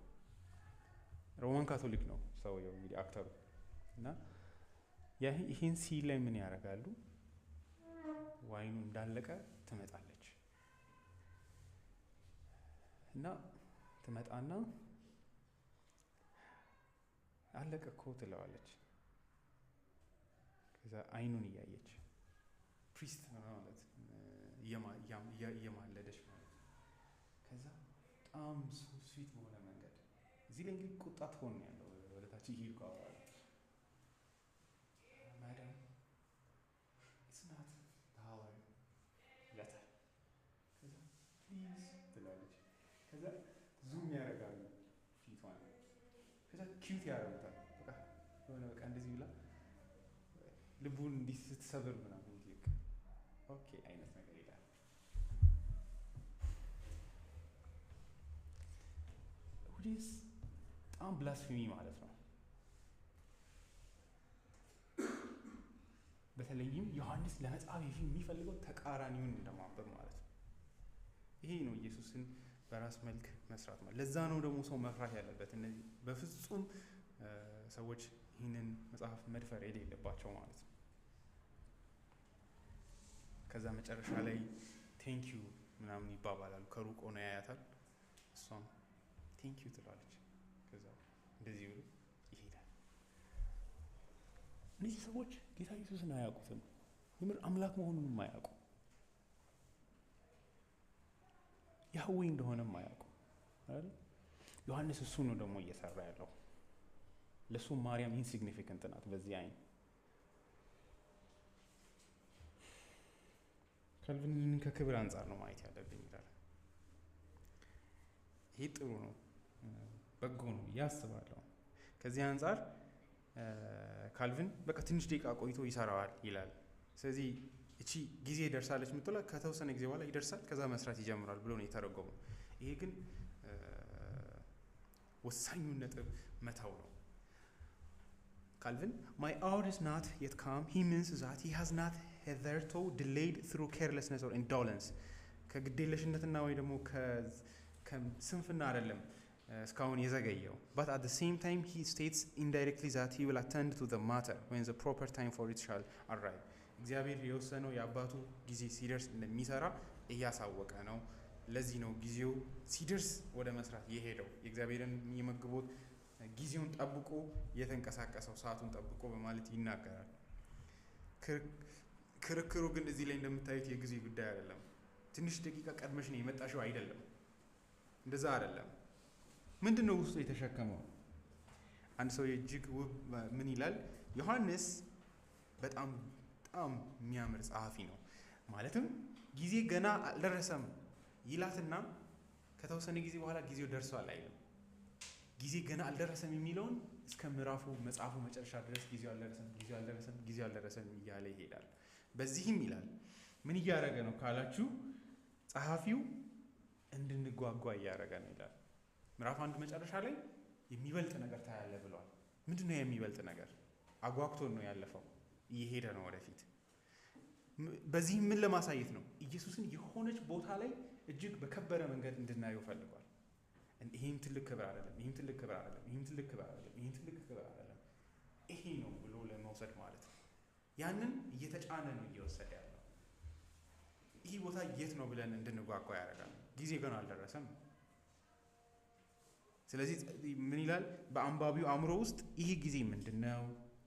ሮማን ካቶሊክ ነው ሰውየው እንግዲህ አክተሩ እና ይህን ሲል ላይ ምን ያደርጋሉ? ዋይኑ እንዳለቀ ትመጣለች እና ትመጣና አለቀ እኮ ትለዋለች። ከዛ አይኑን እያየች ፕሪስት ማለት እየማለደች ማለት። ከዛ በጣም ስዊት በሆነ መንገድ እዚህ ላይ እንግዲህ ቁጣ ትሆን ያለው ወደታች ይሄድ ቋዋል ማዳም it's not the hour ይላታል። ከዛ ፕሊዝ ትላለች። ከዛ ዙም ያደርጋሉ ፊቷን። ከዛ ኪዩት ያደርጉታል። በቃ እንደዚህ ብላ ልቡን እንዲህ ስትሰብር ምናምን ኦኬ አይነት ነገር ይላል። ሁዲስ በጣም ብላስፌሚ ማለት ነው። በተለይም ዮሐንስ ለመጽሐፍ የሚፈልገው ተቃራኒውን እንደማንበብ ማለት ነው። ይሄ ነው ኢየሱስን በራስ መልክ መስራት ማለት። ለዛ ነው ደግሞ ሰው መፍራት ያለበት። እነዚህ በፍጹም ሰዎች ይህንን መጽሐፍ መድፈር የሌለባቸው ማለት ነው። ከዛ መጨረሻ ላይ ቴንኪዩ ምናምን ይባባላሉ። ከሩቅ ሆኖ ያያታል፣ እሷም ቴንኪዩ ትላለች። ከዛ እንደዚህ ብሎ ይሄዳል። እነዚህ ሰዎች ጌታ ኢየሱስን አያውቁትም፣ የምር አምላክ መሆኑንም አያውቁ፣ ያህዌ እንደሆነም አያውቁ አይደል? ዮሐንስ እሱ ነው ደግሞ እየሰራ ያለው። ለሱ ማርያም ኢንሲግኒፊካንት ናት በዚህ አይን። ካልቪን ይህንን ከክብር አንጻር ነው ማየት ያለብኝ ይላል። ይሄ ጥሩ ነው፣ በጎ ነው ያስባለሁ። ከዚህ አንጻር ካልቪን በቃ ትንሽ ደቂቃ ቆይቶ ይሰራዋል ይላል። ስለዚህ እቺ ጊዜ ደርሳለች የምትለው ከተወሰነ ጊዜ በኋላ ይደርሳል፣ ከዛ መስራት ይጀምራል ብሎ ነው የተረጎመው። ይሄ ግን ወሳኙን ነጥብ መታው ነው። Calvin, my hour is not yet come. He means that he has not hitherto delayed through carelessness or indolence. ከግዴለሽነትና ወይ ደግሞ ከስንፍና አይደለም እስካሁን የዘገየው። But at the same time he states indirectly that he will attend to the matter when the proper time for it shall arrive. እግዚአብሔር የወሰነው የአባቱ ጊዜ ሲደርስ እንደሚሰራ እያሳወቀ ነው። ለዚህ ነው ጊዜው ሲደርስ ወደ መስራት የሄደው። የእግዚአብሔርን የመግቦት ጊዜውን ጠብቆ የተንቀሳቀሰው ሰዓቱን ጠብቆ በማለት ይናገራል። ክርክሩ ግን እዚህ ላይ እንደምታዩት የጊዜ ጉዳይ አይደለም። ትንሽ ደቂቃ ቀድመሽ ነው የመጣሽው አይደለም፣ እንደዛ አይደለም። ምንድነው ውስጡ የተሸከመው? አንድ ሰው የእጅግ ውብ ምን ይላል? ዮሐንስ በጣም የሚያምር ጸሐፊ ነው። ማለትም ጊዜ ገና አልደረሰም ይላትና ከተወሰነ ጊዜ በኋላ ጊዜው ደርሷል አይልም። ጊዜ ገና አልደረሰም የሚለውን እስከ ምዕራፉ መጽሐፉ መጨረሻ ድረስ ጊዜው አልደረሰም እያለ ይሄዳል። በዚህም ይላል ምን እያደረገ ነው ካላችሁ ጸሐፊው እንድንጓጓ እያደረገ ነው ይላል። ምዕራፍ 1 መጨረሻ ላይ የሚበልጥ ነገር ታያለ ብሏል። ምንድነው የሚበልጥ ነገር? አጓግቶን ነው ያለፈው፣ እየሄደ ነው ወደፊት። በዚህ ምን ለማሳየት ነው? ኢየሱስን የሆነች ቦታ ላይ እጅግ በከበረ መንገድ እንድናየው ፈልጓል። ይሄም ትልቅ ክብር አይደለም፣ ይሄም ትልቅ ክብር አይደለም፣ ይሄም ትልቅ ክብር አይደለም፣ ይሄም ትልቅ ክብር አይደለም፣ ይሄ ነው ብሎ ለመውሰድ ማለት ነው። ያንን እየተጫነ ነው እየወሰደ ያለው። ይህ ቦታ የት ነው ብለን እንድንጓጓ ያደርጋል። ጊዜ ገና አልደረሰም። ስለዚህ ምን ይላል በአንባቢው አእምሮ ውስጥ ይሄ ጊዜ ምንድነው?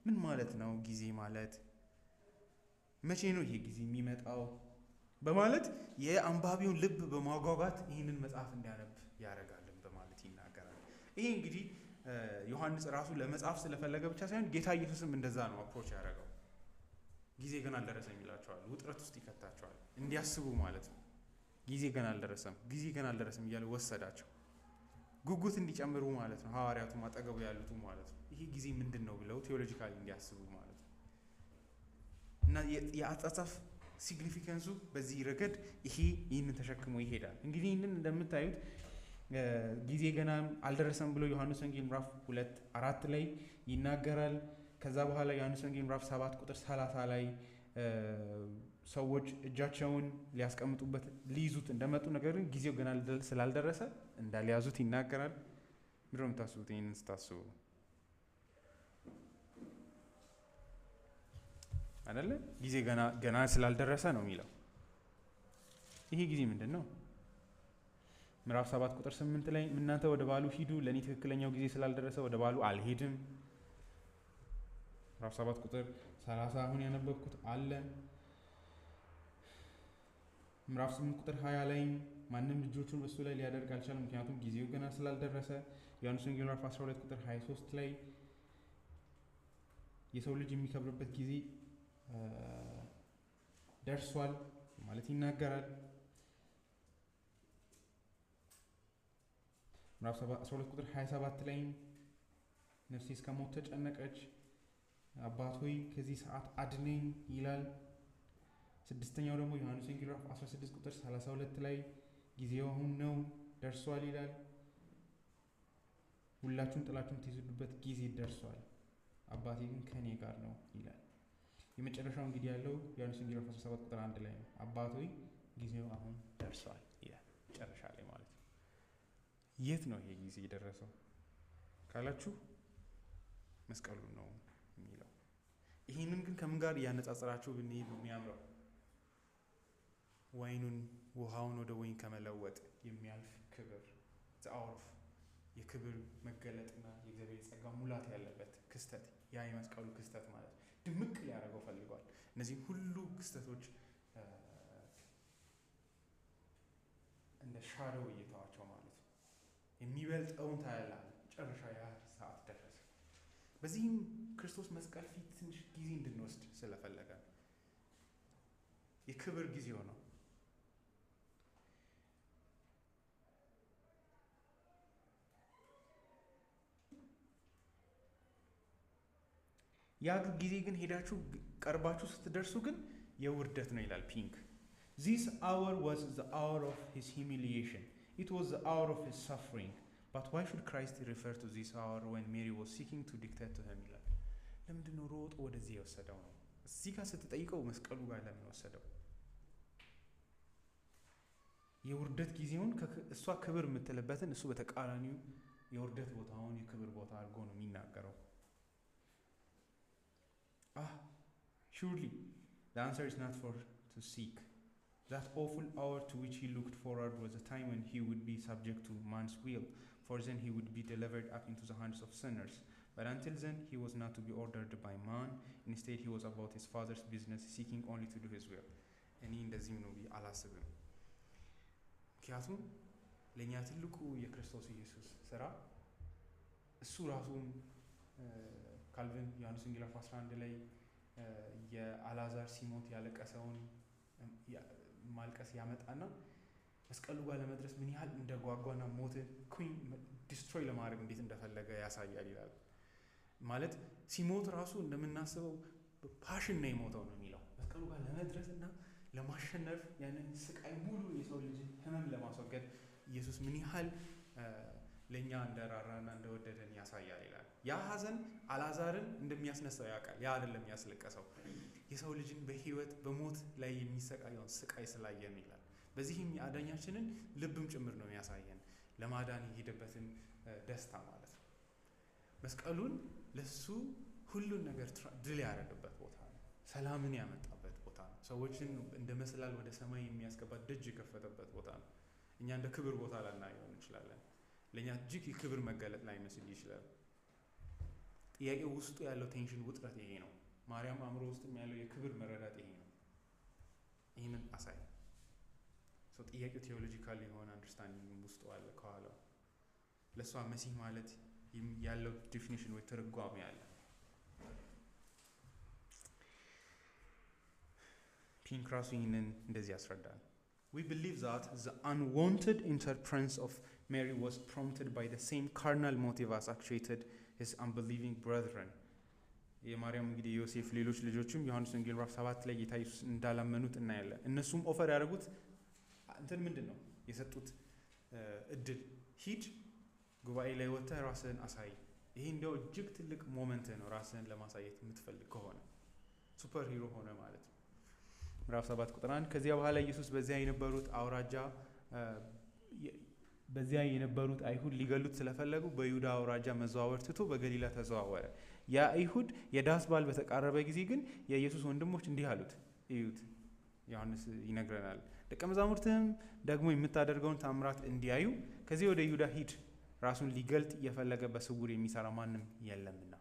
ምን ማለት ነው ጊዜ ማለት? መቼ ነው ይሄ ጊዜ የሚመጣው? በማለት የአንባቢውን ልብ በማጓጓት ይህንን መጽሐፍ እንዲያነብ ያደርጋልን በማለት ይናገራል። ይሄ እንግዲህ ዮሐንስ ራሱ ለመጽሐፍ ስለፈለገ ብቻ ሳይሆን ጌታ ኢየሱስም እንደዛ ነው አፕሮች ያደረገው። ጊዜ ገና አልደረሰም ይላቸዋል፣ ውጥረት ውስጥ ይከታቸዋል እንዲያስቡ ማለት ነው። ጊዜ ገና አልደረሰም እያለ ወሰዳቸው፣ ጉጉት እንዲጨምሩ ማለት ነው። ሐዋርያቱም አጠገቡ ያሉት ማለት ነው ይሄ ጊዜ ምንድን ነው ብለው ቴዎሎጂካሊ እንዲያስቡ ማለት ነው። እና የአጻጻፍ ሲግኒፊካንሱ በዚህ ረገድ ይህንን ተሸክሞ ይሄዳል። እንግዲህ ይህንን እንደምታዩት ጊዜ ገና አልደረሰም ብሎ ዮሐንስ ወንጌል ምዕራፍ 2:4 ላይ ይናገራል። ከዛ በኋላ ዮሐንስ ወንጌል ምዕራፍ 7 ቁጥር 30 ላይ ሰዎች እጃቸውን ሊያስቀምጡበት ሊይዙት እንደመጡ፣ ነገር ግን ጊዜው ገና ስላልደረሰ እንዳልያዙት ይናገራል። ምንድን ነው የምታስቡት ይህንን ስታስቡ? አይደለ? ጊዜ ገና ስላልደረሰ ነው የሚለው። ይሄ ጊዜ ምንድን ነው? ምዕራፍ 7 ቁጥር 8 ላይ እናንተ ወደ ባሉ ሂዱ፣ ለእኔ ትክክለኛው ጊዜ ስላልደረሰ ወደ ባሉ አልሄድም። ምዕራፍ 7 ቁጥር 30 አሁን ያነበብኩት አለ። ምዕራፍ 8 ቁጥር 20 ላይ ማንም እጆቹን በሱ ላይ ሊያደርግ አልቻለም፣ ምክንያቱም ጊዜው ገና ስላልደረሰ። ዮሐንስ ወንጌል ምዕራፍ 12 ቁጥር 23 ላይ የሰው ልጅ የሚከብርበት ጊዜ ደርሷል ማለት ይናገራል። ምዕራፍ 12 ቁጥር 27 ላይ ነፍሴ እስከ ሞት ተጨነቀች፣ አባት ሆይ ከዚህ ሰዓት አድነኝ ይላል። ስድስተኛው ደግሞ ዮሐንስ ወንጌል ምዕራፍ 16 ቁጥር 32 ላይ ጊዜው አሁን ነው ደርሷል ይላል። ሁላችሁም ጥላችሁን ትይዙበት ጊዜ ደርሷል፣ አባቴ ግን ከኔ ጋር ነው ይላል። የመጨረሻው እንግዲህ ያለው ዮሐንስ ወንጌል ምዕራፍ 17 ቁጥር 1 ላይ ነው። አባት ሆይ ጊዜው አሁን ደርሷል ይላል መጨረሻ ላይ ማለት ነው። የት ነው ይሄ ጊዜ የደረሰው ካላችሁ መስቀሉ ነው የሚለው። ይህንን ግን ከምን ጋር እያነጻጸራችሁ ብንሄድ ነው የሚያምረው? ውሃውን ወደ ወይን ከመለወጥ የሚያልፍ ክብር ዘአውሮፍ የክብር መገለጥና የእግዚአብሔር ጸጋ ሙላት ያለበት ክስተት፣ ያ የመስቀሉ ክስተት ማለት ነው። ድምቅ ሊያደርገው ፈልጓል። እነዚህ ሁሉ ክስተቶች እንደ ሻዶው እየተዋቸው ማለት ነው። የሚበልጠውን ታያለህ። መጨረሻ ያ ሰዓት ደረሰ። በዚህም ክርስቶስ መስቀል ፊት ትንሽ ጊዜ እንድንወስድ ስለፈለገ የክብር ጊዜው ነው። ያ ጊዜ ግን ሄዳችሁ ቀርባችሁ ስትደርሱ ግን የውርደት ነው ይላል ፒንክ። This hour was the hour of his humiliation. It was the hour of his suffering. But why should Christ refer to this hour when Mary was seeking to dictate to him ይላል። ለምንድን ነው ሮጦ ወደዚህ የወሰደው ነው? እዚህ ጋር ስትጠይቀው መስቀሉ ጋር ለምን ወሰደው? የውርደት ጊዜውን እሷ ክብር የምትልበትን እሱ በተቃራኒው የውርደት ቦታውን የክብር ቦታ አድርጎ ነው የሚናገረው። Surely the answer is not for to seek. That awful hour to which he looked forward was the time when he would be subject to man's will, for then he would be delivered up into the hands of sinners. But until then, he was not to be ordered by man. Instead, he was about his father's business, seeking only to do his will. እኔ እንደዚህም ነው ብዬ አላስብም። ምክንያቱም ለእኛ ትልቁ የክርስቶስ ኢየሱስ ስራ እሱ ራሱን ካልቪን ዮሐንስ ወንጌል 11 ላይ የአልዓዛር ሲሞት ያለቀሰውን ማልቀስ ያመጣና መስቀሉ ጋር ለመድረስ ምን ያህል እንደጓጓና ሞትን ዲስትሮይ ለማድረግ እንዴት እንደፈለገ ያሳያል ይላል። ማለት ሲሞት ራሱ እንደምናስበው ፓሽን ነው የሞተው ነው የሚለው መስቀሉ ጋር ለመድረስና ለማሸነፍ ያንን ስቃይ ሙሉ የሰው ልጅ ህመም ለማስወገድ ኢየሱስ ምን ያህል ለኛ እንደራራና እንደወደደን ያሳያል ይላል። ያ ሐዘን አልዓዛርን እንደሚያስነሳው ያውቃል። ያ አይደለም ያስለቀሰው የሰው ልጅን በህይወት በሞት ላይ የሚሰቃየውን ስቃይ ስላየን ይላል። በዚህም የአዳኛችንን ልብም ጭምር ነው የሚያሳየን ለማዳን የሄደበትን ደስታ ማለት ነው። መስቀሉን ለሱ ሁሉን ነገር ድል ያደረገበት ቦታ ነው። ሰላምን ያመጣበት ቦታ ነው። ሰዎችን እንደ መሰላል ወደ ሰማይ የሚያስገባ ደጅ የከፈተበት ቦታ ነው። እኛ እንደ ክብር ቦታ ላናየው እንችላለን። ለእኛ እጅግ የክብር መገለጥ ላይመስል ይችላል። ጥያቄው ውስጡ ያለው ቴንሽን ውጥረት ይሄ ነው። ማርያም አእምሮ ውስጥ ያለው የክብር መረዳት ይሄ ነው። ይህንን አሳይ ሰው ጥያቄው ቴዎሎጂካል የሆነ አንደርስታንዲንግ ውስጡ አለ ከኋላው። ለእሷ መሲህ ማለት ያለው ዲፊኒሽን ወይ ትርጓሜ አለ። ፒንክ ራሱ ይህንን እንደዚህ ያስረዳል። We believe that the unwanted interference of Mary was prompted by the same carnal motive as actuated his unbelieving brethren. የማርያም እንግዲህ ዮሴፍ ሌሎች ልጆችም ዮሐንስ ወንጌል ምዕራፍ 7 ላይ ጌታ ኢየሱስ እንዳላመኑት እናያለን። እነሱም ኦፈር ያደረጉት እንትን ምንድነው የሰጡት እድል ሂድ ጉባኤ ላይ ወጥተህ ራስህን አሳይ። ይሄ እንደው እጅግ ትልቅ ሞመንት ነው ራስህን ለማሳየት የምትፈልግ ከሆነ ሱፐር ሂሮ ሆነ ማለት ነው። ምዕራፍ 7 ቁጥር 1 ከዚያ በኋላ ኢየሱስ በዚያ የነበሩት አይሁድ ሊገሉት ስለፈለጉ በይሁዳ አውራጃ መዘዋወር ትቶ በገሊላ ተዘዋወረ። ያ አይሁድ የዳስ በዓል በተቃረበ ጊዜ ግን የኢየሱስ ወንድሞች እንዲህ አሉት፣ እዩት ዮሐንስ ይነግረናል፣ ደቀ መዛሙርትህም ደግሞ የምታደርገውን ታምራት እንዲያዩ ከዚህ ወደ ይሁዳ ሂድ፣ ራሱን ሊገልጥ እየፈለገ በስውር የሚሰራ ማንም የለምና።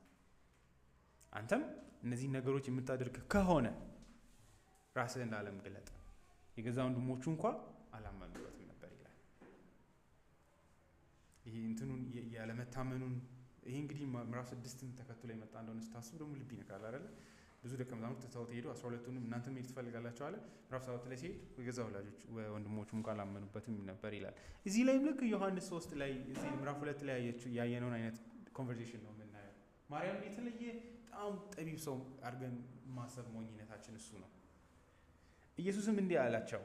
አንተም እነዚህ ነገሮች የምታደርግ ከሆነ ራስህን ለዓለም ግለጥ። የገዛ ወንድሞቹ እንኳን አላመኑበትም ነበር ይላል። ይሄ እንትኑን ያለመታመኑን ይሄ እንግዲህ ምዕራፍ 6ን ተከትሎ የመጣ እንደሆነ ስታስቡ ደግሞ ልብ ይነካል አይደል? ብዙ ደቀ መዛሙርት ትተውት ሄዱ። 12ቱንም እናንተ ምን ትፈልጋላችሁ አለ። ምዕራፍ 7 ላይ ሲሄድ የገዛ ወላጆች ወንድሞቹ እንኳን አላመኑበትም ነበር ይላል። እዚህ ላይ ልክ ዮሐንስ 3 ላይ እዚህ ምዕራፍ 2 ላይ ያየነውን አይነት ኮንቨርሴሽን ነው የምናየው። ማርያም የተለየ በጣም ጠቢብ ሰው አድርገን ማሰብ ሞኝነታችን እሱ ነው። ኢየሱስም እንዲህ አላቸው፣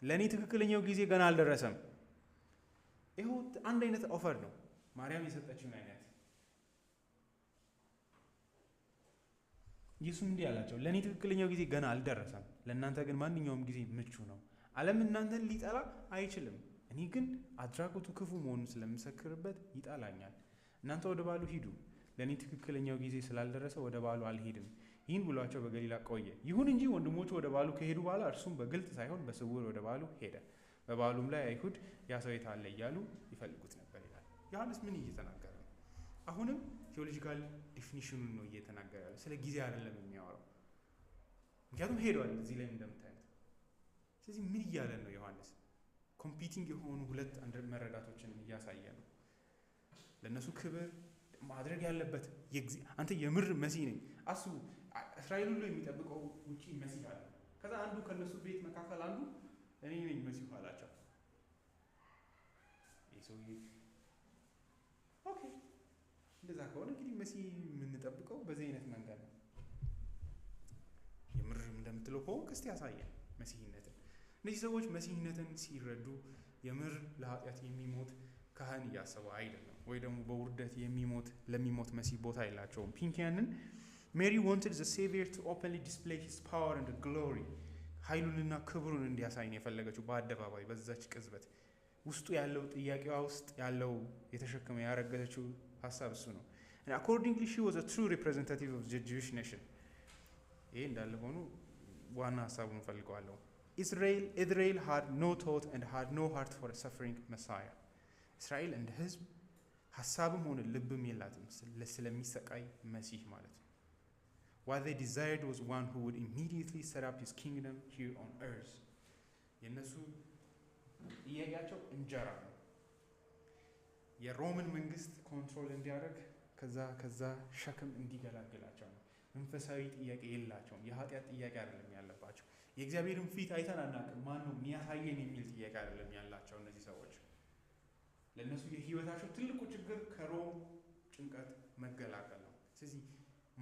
ለእኔ ትክክለኛው ጊዜ ገና አልደረሰም። ይኸው አንድ አይነት ኦፈር ነው ማርያም የሰጠችውን አይነት። ኢየሱስም እንዲህ አላቸው፣ ለእኔ ትክክለኛው ጊዜ ገና አልደረሰም፣ ለእናንተ ግን ማንኛውም ጊዜ ምቹ ነው። ዓለም እናንተን ሊጠላ አይችልም፣ እኔ ግን አድራጎቱ ክፉ መሆኑን ስለምሰክርበት ይጠላኛል። እናንተ ወደ ባሉ ሂዱ፣ ለእኔ ትክክለኛው ጊዜ ስላልደረሰ ወደ ባሉ አልሄድም። ይህን ብሏቸው በገሊላ ቆየ። ይሁን እንጂ ወንድሞቹ ወደ ባሉ ከሄዱ በኋላ እርሱም በግልጥ ሳይሆን በስውር ወደ ባሉ ሄደ። በባሉም ላይ አይሁድ ያ ሰው የት አለ እያሉ ይፈልጉት ነበር ይላል። ዮሐንስ ምን እየተናገረ ነው? አሁንም ቴዎሎጂካል ዲፊኒሽኑን ነው እየተናገረ ያለው። ስለ ጊዜ አይደለም የሚያወራው፣ ምክንያቱም ሄዷል እዚህ ላይ እንደምታዩት። ስለዚህ ምን እያለ ነው ዮሐንስ? ኮምፒቲንግ የሆኑ ሁለት መረዳቶችን እያሳየ ነው። ለእነሱ ክብር ማድረግ ያለበት አንተ የምር መሲህ ነኝ አስቡ። እስራኤል ሁሉ የሚጠብቀው ውጪ መሲህ አለ። ከዛ አንዱ ከነሱ ቤት መካከል አንዱ እኔ ነኝ መሲሁ አላቸው። ይሄ ኦኬ፣ እንደዛ ከሆነ እንግዲህ መሲህ የምንጠብቀው በዚህ አይነት መንገድ ነው። የምር እንደምትለው ከሆነ እስቲ ያሳየን መሲህነትን። እነዚህ ሰዎች መሲህነትን ሲረዱ የምር ለኃጢአት የሚሞት ካህን እያሰቡ አይደለም፣ ወይ ደግሞ በውርደት ለሚሞት መሲህ ቦታ የላቸውም። ፒንኪያንን ሜሪ wanted the savior to openly display his power and glory፣ ኃይሉንና ክብሩን እንዲያሳይ ነው የፈለገችው በአደባባይ በዛች ቅጽበት። ውስጡ ያለው ጥያቄዋ ውስጥ ያለው የተሸከመ ያረገዘችው ሀሳብ እሱ ነው። and accordingly she was a true representative of the Jewish nation። ይሄ እንዳለ ሆኖ ዋና ሀሳቡን ፈልገዋለሁ። Israel had no thought and had no heart for a suffering Messiah። እስራኤል እንደ ህዝብ ሀሳብም ሆነ ልብም የላትም ስለሚሰቃይ መሲህ ማለት ነው። What they desired was one who would immediately set up his kingdom here on earth። የነሱ ጥያቄያቸው እንጀራ ነው። የሮምን መንግስት ኮንትሮል እንዲያደርግ ከዛ ሸክም እንዲገላግላቸው ነው። መንፈሳዊ ጥያቄ የላቸውም። የኃጢአት ጥያቄ አይደለም ያለባቸው። የእግዚአብሔርን ፊት አይተን አናውቅም ማን ነው የሚያሳየን የሚል ጥያቄ አይደለም ያላቸው እነዚህ ሰዎች። ለእነሱ የህይወታቸው ትልቁ ችግር ከሮም ጭንቀት መገላገል ነው። ስለዚህ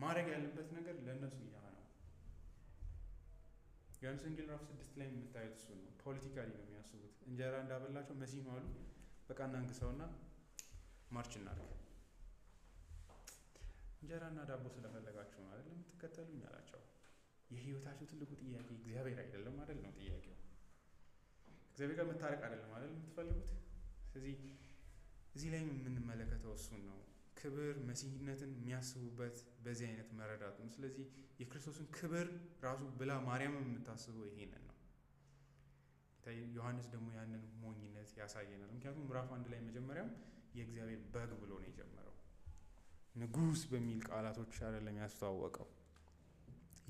ማድረግ ያለበት ነገር ለእነሱ ያ ነው። ዮሐንስ ወንጌል ምዕራፍ 6 ላይ የምታዩት እሱ ነው። ፖለቲካሊ ነው የሚያስቡት። እንጀራ እንዳበላቸው መሲህ ነው አሉ። በቃ እናንግሰውና ማርች እናድርግ። እንጀራና ዳቦ ስለፈለጋችሁ ነው አይደል የምትከተሉኝ አላቸው። የህይወታችሁ ትልቁ ጥያቄ እግዚአብሔር አይደለም አይደል ነው ጥያቄው። እግዚአብሔር ጋር መታረቅ አይደለም አይደል የምትፈልጉት። ስለዚህ እዚህ ላይ የምንመለከተው እሱን ነው። ክብር መሲህነትን የሚያስቡበት በዚህ አይነት መረዳት ነው። ስለዚህ የክርስቶስን ክብር ራሱ ብላ ማርያም የምታስበው ይሄንን ነው። ዮሐንስ ደግሞ ያንን ሞኝነት ያሳየናል። ምክንያቱም ምዕራፍ 1 ላይ መጀመሪያም የእግዚአብሔር በግ ብሎ ነው የጀመረው። ንጉስ በሚል ቃላቶች አይደለም ያስተዋወቀው።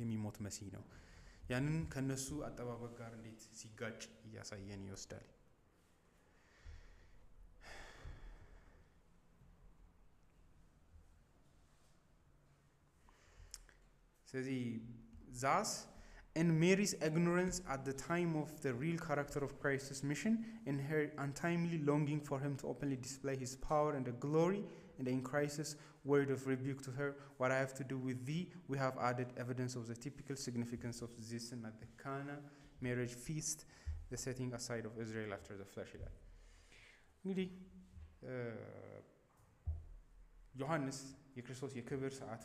የሚሞት መሲህ ነው። ያንን ከነሱ አጠባበቅ ጋር እንዴት ሲጋጭ እያሳየን ይወስዳል። ስለዚህ thus in Mary's ignorance at the time of the real character of Christ's mission, in her untimely longing for him to openly display his power and the glory, and in Christ's word of rebuke to her, what I have to do with thee, we have added evidence of the typical significance of this and at the Cana marriage feast, the setting aside of Israel after the flesh. እንግዲህ ዮሐንስ የክርስቶስ የክብር ሰዓት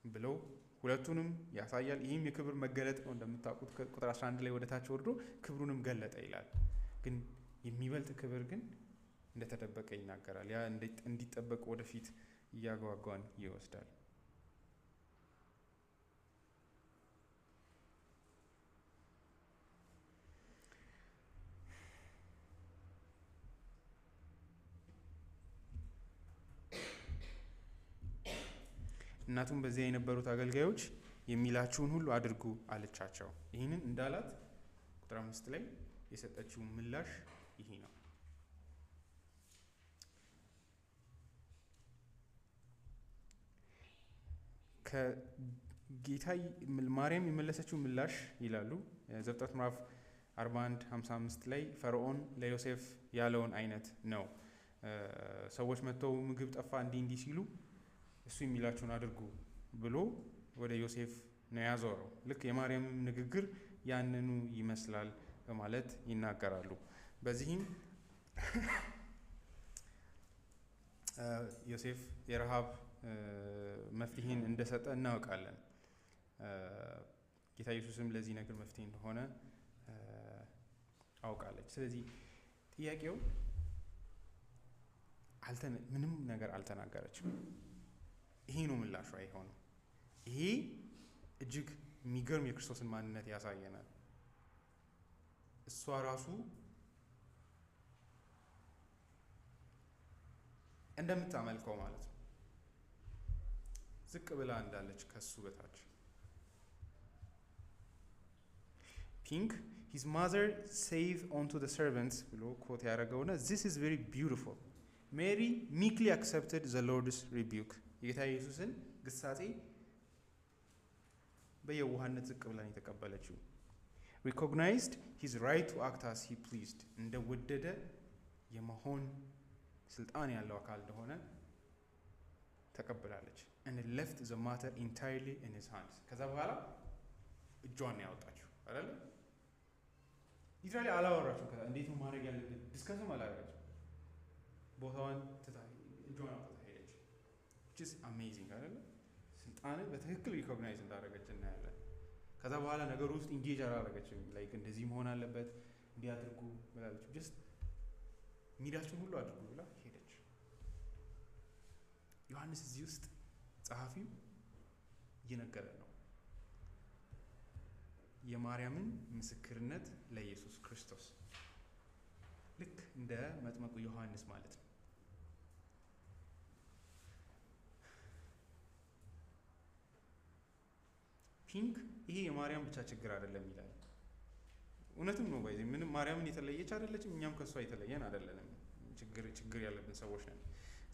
ብለው ሁለቱንም ያሳያል። ይህም የክብር መገለጥ ነው። እንደምታውቁት ቁጥር 11 ላይ ወደታች ወርዶ ክብሩንም ገለጠ ይላል። ግን የሚበልጥ ክብር ግን እንደተደበቀ ይናገራል። ያ እንዲጠበቅ ወደፊት እያጓጓን ይወስዳል። እናቱም በዚያ የነበሩት አገልጋዮች የሚላችሁን ሁሉ አድርጉ አለቻቸው። ይህንን እንዳላት ቁጥር 5 ላይ የሰጠችው ምላሽ ይሄ ነው። ከጌታ ማርያም የመለሰችው ምላሽ ይላሉ ዘፍጥረት ምዕራፍ 41:55 ላይ ፈርዖን ለዮሴፍ ያለውን አይነት ነው። ሰዎች መጥተው ምግብ ጠፋ እንዲህ ሲሉ እሱ የሚላችሁን አድርጉ ብሎ ወደ ዮሴፍ ነው ያዞረው። ልክ የማርያም ንግግር ያንኑ ይመስላል በማለት ይናገራሉ። በዚህም ዮሴፍ የረሃብ መፍትሄን እንደሰጠ እናውቃለን። ጌታ ኢየሱስም ለዚህ ነገር መፍትሄ እንደሆነ አውቃለች። ስለዚህ ጥያቄው ምንም ነገር አልተናገረችም። ይሄ ነው ምላሹ አይሆንም። ይሄ እጅግ የሚገርም የክርስቶስን ማንነት ያሳየናል። እሷ ራሱ እንደምታመልከው ማለት ነው። ዝቅ ብላ እንዳለች ከሱ በታች። ፒንክ his mother said unto the servants ብሎ ኮት ያደረገውና this is very beautiful. Mary meekly accepted the Lord's rebuke. የጌታ ኢየሱስን ግሳጼ በየዋህነት ዝቅ ብላ የተቀበለችው። recognized his right to act as he pleased. እንደወደደ የመሆን ስልጣን ያለው አካል እንደሆነ ተቀበላለች። and left the matter entirely in his hands. ከዛ በኋላ እጇን ያወጣችው አይደል? ሊትራሊ አላወራችው። ከዛ እንዴት ነው ማድረግ ያለብን ዲስከስም አላደረገችም። ቦታዋን እጇን አውጥታ ሄደች። which is amazing አይደል? ስልጣንን በትክክል ሪኮግናይዝ እንዳደረገች እናያለን። ከዛ በኋላ ነገሩ ውስጥ ኢንጌጅ አላደረገችም። ላይክ እንደዚህ መሆን አለበት እንዲያድርጉ ብላለች። ጀስት ሚዳችሁን ሁሉ አድርጉ ብላ ሄደች። ዮሐንስ እዚህ ውስጥ ጸሐፊው እየነገረ ነው የማርያምን ምስክርነት ለኢየሱስ ክርስቶስ ልክ እንደ መጥምቁ ዮሐንስ ማለት ነው። ፒንክ ይሄ የማርያም ብቻ ችግር አይደለም ይላል። እውነትም ነው። ባይዘ ምንም ማርያምን የተለየች አይደለችም፣ እኛም ከሷ የተለየን አይደለንም። ችግር ያለብን ሰዎች ነን።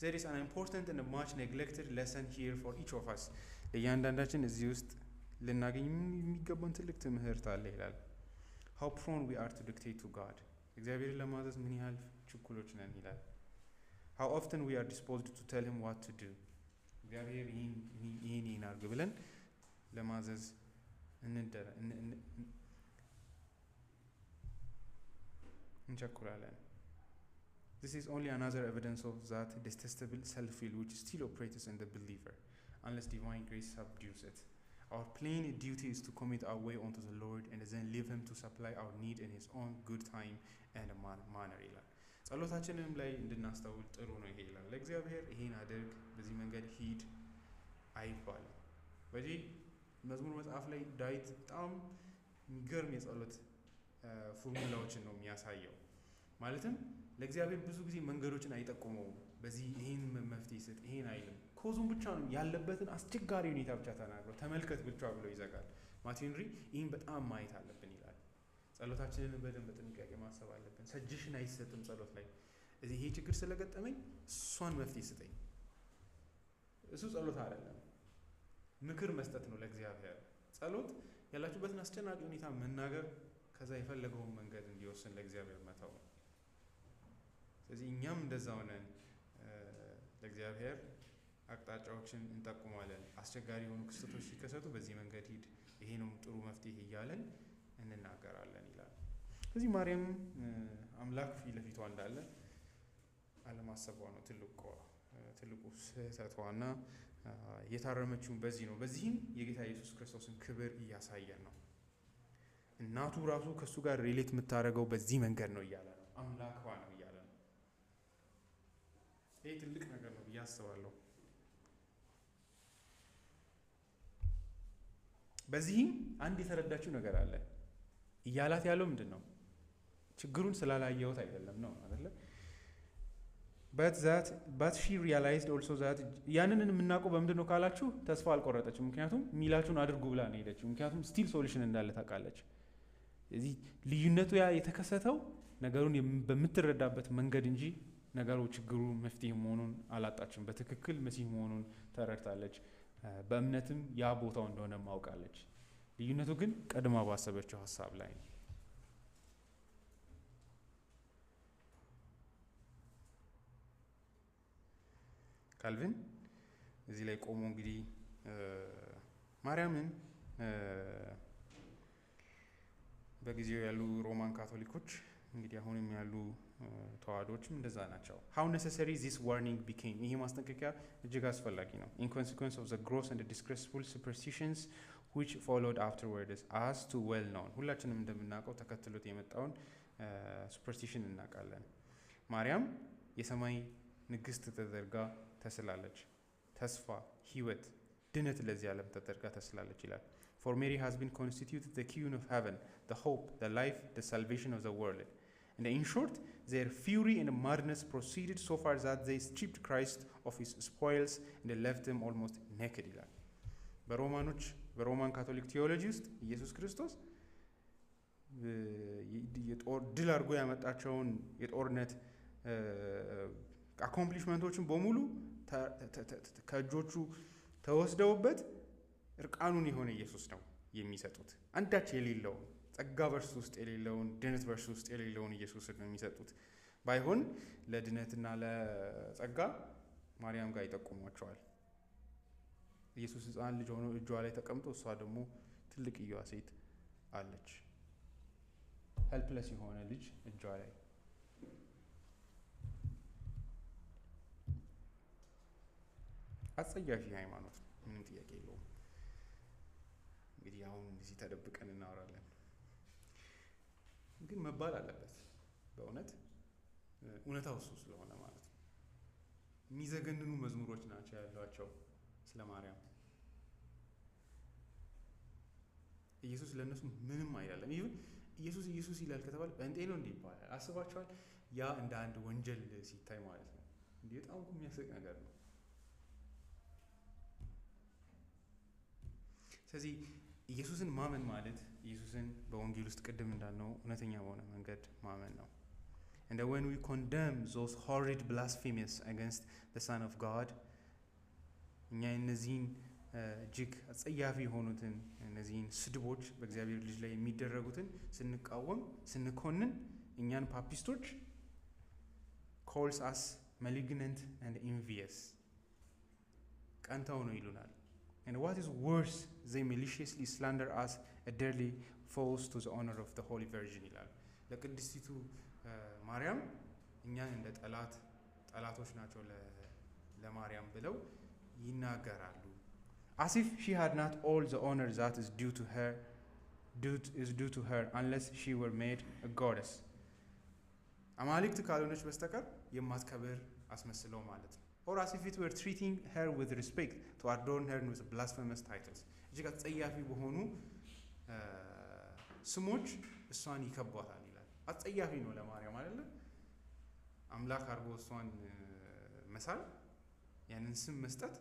there is an important and much neglected lesson here for each of us. ለእያንዳንዳችን እዚህ ውስጥ ልናገኝ የሚገባውን ትልቅ ትምህርት አለ ይላል። how prone we are to dictate to God. እግዚአብሔርን ለማዘዝ ምን ያህል ችኩሎች ነን ይላል። how often we are disposed to tell him what to do. እግዚአብሔር ይህን አድርግ ብለን ለማዘዝ እንቸኩላለን። This is only another evidence of that detestable self-will which still operates in the believer, unless divine grace subdues it. Our plain duty is to commit our way unto the Lord and then leave Him to supply our need in His own good time and manner ይላል። ጸሎታችንም ላይ እንድናስተውል ጥሩ ነው ይሄ ይላል። ለእግዚአብሔር ይሄን አድርግ፣ በዚህ መንገድ ሂድ አይባልም። በዚህ መዝሙር መጽሐፍ ላይ ዳዊት በጣም የሚገርም የጸሎት ፎርሙላዎችን ነው የሚያሳየው። ማለትም ለእግዚአብሔር ብዙ ጊዜ መንገዶችን አይጠቁመውም። በዚህ ይሄን መፍትሄ ስጥ ይሄን አይልም። ኮዙን ብቻ ነው ያለበትን አስቸጋሪ ሁኔታ ብቻ ተናግሮ ተመልከት ብቻ ብሎ ይዘጋል። ማርቲን ሄንሪ ይህን በጣም ማየት አለብን ይላል። ጸሎታችንን በደንብ በጥንቃቄ ማሰብ አለብን። ሰጀሽን አይሰጥም ጸሎት ላይ። ይሄ ችግር ስለገጠመኝ እሷን መፍትሄ ስጠኝ። እሱ ጸሎት አይደለም፣ ምክር መስጠት ነው ለእግዚአብሔር። ጸሎት ያላችሁበትን አስጨናቂ ሁኔታ መናገር፣ ከዛ የፈለገውን መንገድ እንዲወስን ለእግዚአብሔር መተው ነው። ስለዚህ እኛም እንደዛ ሆነን ለእግዚአብሔር አቅጣጫዎችን እንጠቁማለን። አስቸጋሪ የሆኑ ክስተቶች ሲከሰቱ በዚህ መንገድ ሂድ፣ ይሄ ነው ጥሩ መፍትሄ እያለን እንናገራለን ይላል። ስለዚህ ማርያም አምላክ ፊት ለፊቷ እንዳለ አለማሰቧ ነው ትልቁ ስህተቷና የታረመችውን በዚህ ነው። በዚህም የጌታ ኢየሱስ ክርስቶስን ክብር እያሳየን ነው። እናቱ ራሱ ከእሱ ጋር ሪሌት የምታደርገው በዚህ መንገድ ነው እያለ ነው። አምላክዋ ነው እያለ ነው። ይህ ትልቅ ነገር ነው ብዬ አስባለሁ። በዚህም አንድ የተረዳችው ነገር አለ። እያላት ያለው ምንድን ነው? ችግሩን ስላላየሁት አይደለም ነው አይደለ? but she realized also that ያንን የምናውቀው በምንድን ነው ካላችሁ ተስፋ አልቆረጠችም። ምክንያቱም ሚላችሁን አድርጉ ብላ ነው ሄደችው። ምክንያቱም ስቲል ሶሉሽን እንዳለ ታውቃለች። ስለዚህ ልዩነቱ ያ የተከሰተው ነገሩን በምትረዳበት መንገድ እንጂ ነገሩ ችግሩ መፍትሄ መሆኑን አላጣችም። በትክክል መሲህ መሆኑን ተረድታለች። በእምነትም ያ ቦታው እንደሆነ ማውቃለች። ልዩነቱ ግን ቀድማ ባሰበችው ሀሳብ ላይ ነው። ካልቪን እዚህ ላይ ቆሞ እንግዲህ ማርያምን በጊዜው ያሉ ሮማን ካቶሊኮች እንግዲህ አሁንም ያሉ ተዋህዶችም እንደዛ ናቸው። how necessary this warning became ይሄ ማስጠንቀቂያ እጅግ አስፈላጊ ነው። in consequence of the gross and disgraceful superstitions which followed afterwards as too well known ሁላችንም እንደምናውቀው ተከትሎት የመጣውን ሱፐርስቲሽን እናውቃለን። ማርያም የሰማይ ንግስት ተደርጋ ተስላለች። ተስፋ፣ ህይወት፣ ድነት ለዚህ ዓለም ተደርጋ ተስላለች ይላል። for Mary has been constituted the queen of heaven, the hope, the life, the salvation of the world. And in short, their fury and madness proceeded so far that they stripped Christ of his spoils and they left him almost naked ይላል። በሮማን ካቶሊክ ቲዮሎጂ ውስጥ ኢየሱስ ክርስቶስ ድል አድርጎ ያመጣቸውን የጦርነት አኮምፕሊሽመንቶችን በሙሉ ከእጆቹ ተወስደውበት እርቃኑን የሆነ ኢየሱስ ነው የሚሰጡት። አንዳች የሌለውን ጸጋ በርሱ ውስጥ የሌለውን ድነት በርሱ ውስጥ የሌለውን ኢየሱስ ነው የሚሰጡት። ባይሆን ለድነትና ለጸጋ ማርያም ጋር ይጠቁሟቸዋል። ኢየሱስ ሕፃን ልጅ ሆኖ እጇ ላይ ተቀምጦ እሷ ደግሞ ትልቅየዋ ሴት አለች። ሄልፕለስ የሆነ ልጅ እጇ ላይ። አጸያፊ ሃይማኖት ምንም ጥያቄ የለውም። እንግዲህ አሁን እዚህ ተደብቀን እናወራለን፣ ግን መባል አለበት። በእውነት እውነታው እሱ ስለሆነ ማለት ነው። የሚዘገንኑ መዝሙሮች ናቸው ያሏቸው ስለ ማርያም። ኢየሱስ ለእነሱ ምንም አይደለም። ይሁን ኢየሱስ ይላል ከተባለ በእንጤ ነው እንዲህ ይባላል። አስባችኋል? ያ እንደ አንድ ወንጀል ሲታይ ማለት ነው። እንዲህ በጣም የሚያስቅ ነገር ነው። ስለዚህ ኢየሱስን ማመን ማለት ኢየሱስን በወንጌል ውስጥ ቅድም እንዳልነው እውነተኛ በሆነ መንገድ ማመን ነው። And when we condemn those horrid blasphemies against the Son of God, እኛ እነዚህን እጅግ አጸያፊ የሆኑትን እነዚህን ስድቦች በእግዚአብሔር ልጅ ላይ የሚደረጉትን ስንቃወም ስንኮንን እኛን ፓፒስቶች calls us malignant and envious ቀንተው ነው ይሉናል። And what is worse, they maliciously slander us a dearly false to the honor of the Holy Virgin ይላል። ለቅድስቲቱ ማርያም እኛን እንደ ጠላቶች ናቸው ለማርያም ብለው ይናገራሉ። As if she had not all the honor that is due to her unless she were made a goddess. አማልክት ካልሆነች በስተቀር የማትከብር አስመስለው ማለት ነው። Or as if it were treating her with respect to adorn her with blasphemous titles. እጅግ አጸያፊ በሆኑ ስሞች እሷን ይከቧታል ይላል። አጸያፊ ነው ለማርያም አይደለ? አምላክ አድርጎ እሷን መሳል፣ ያንን ስም መስጠት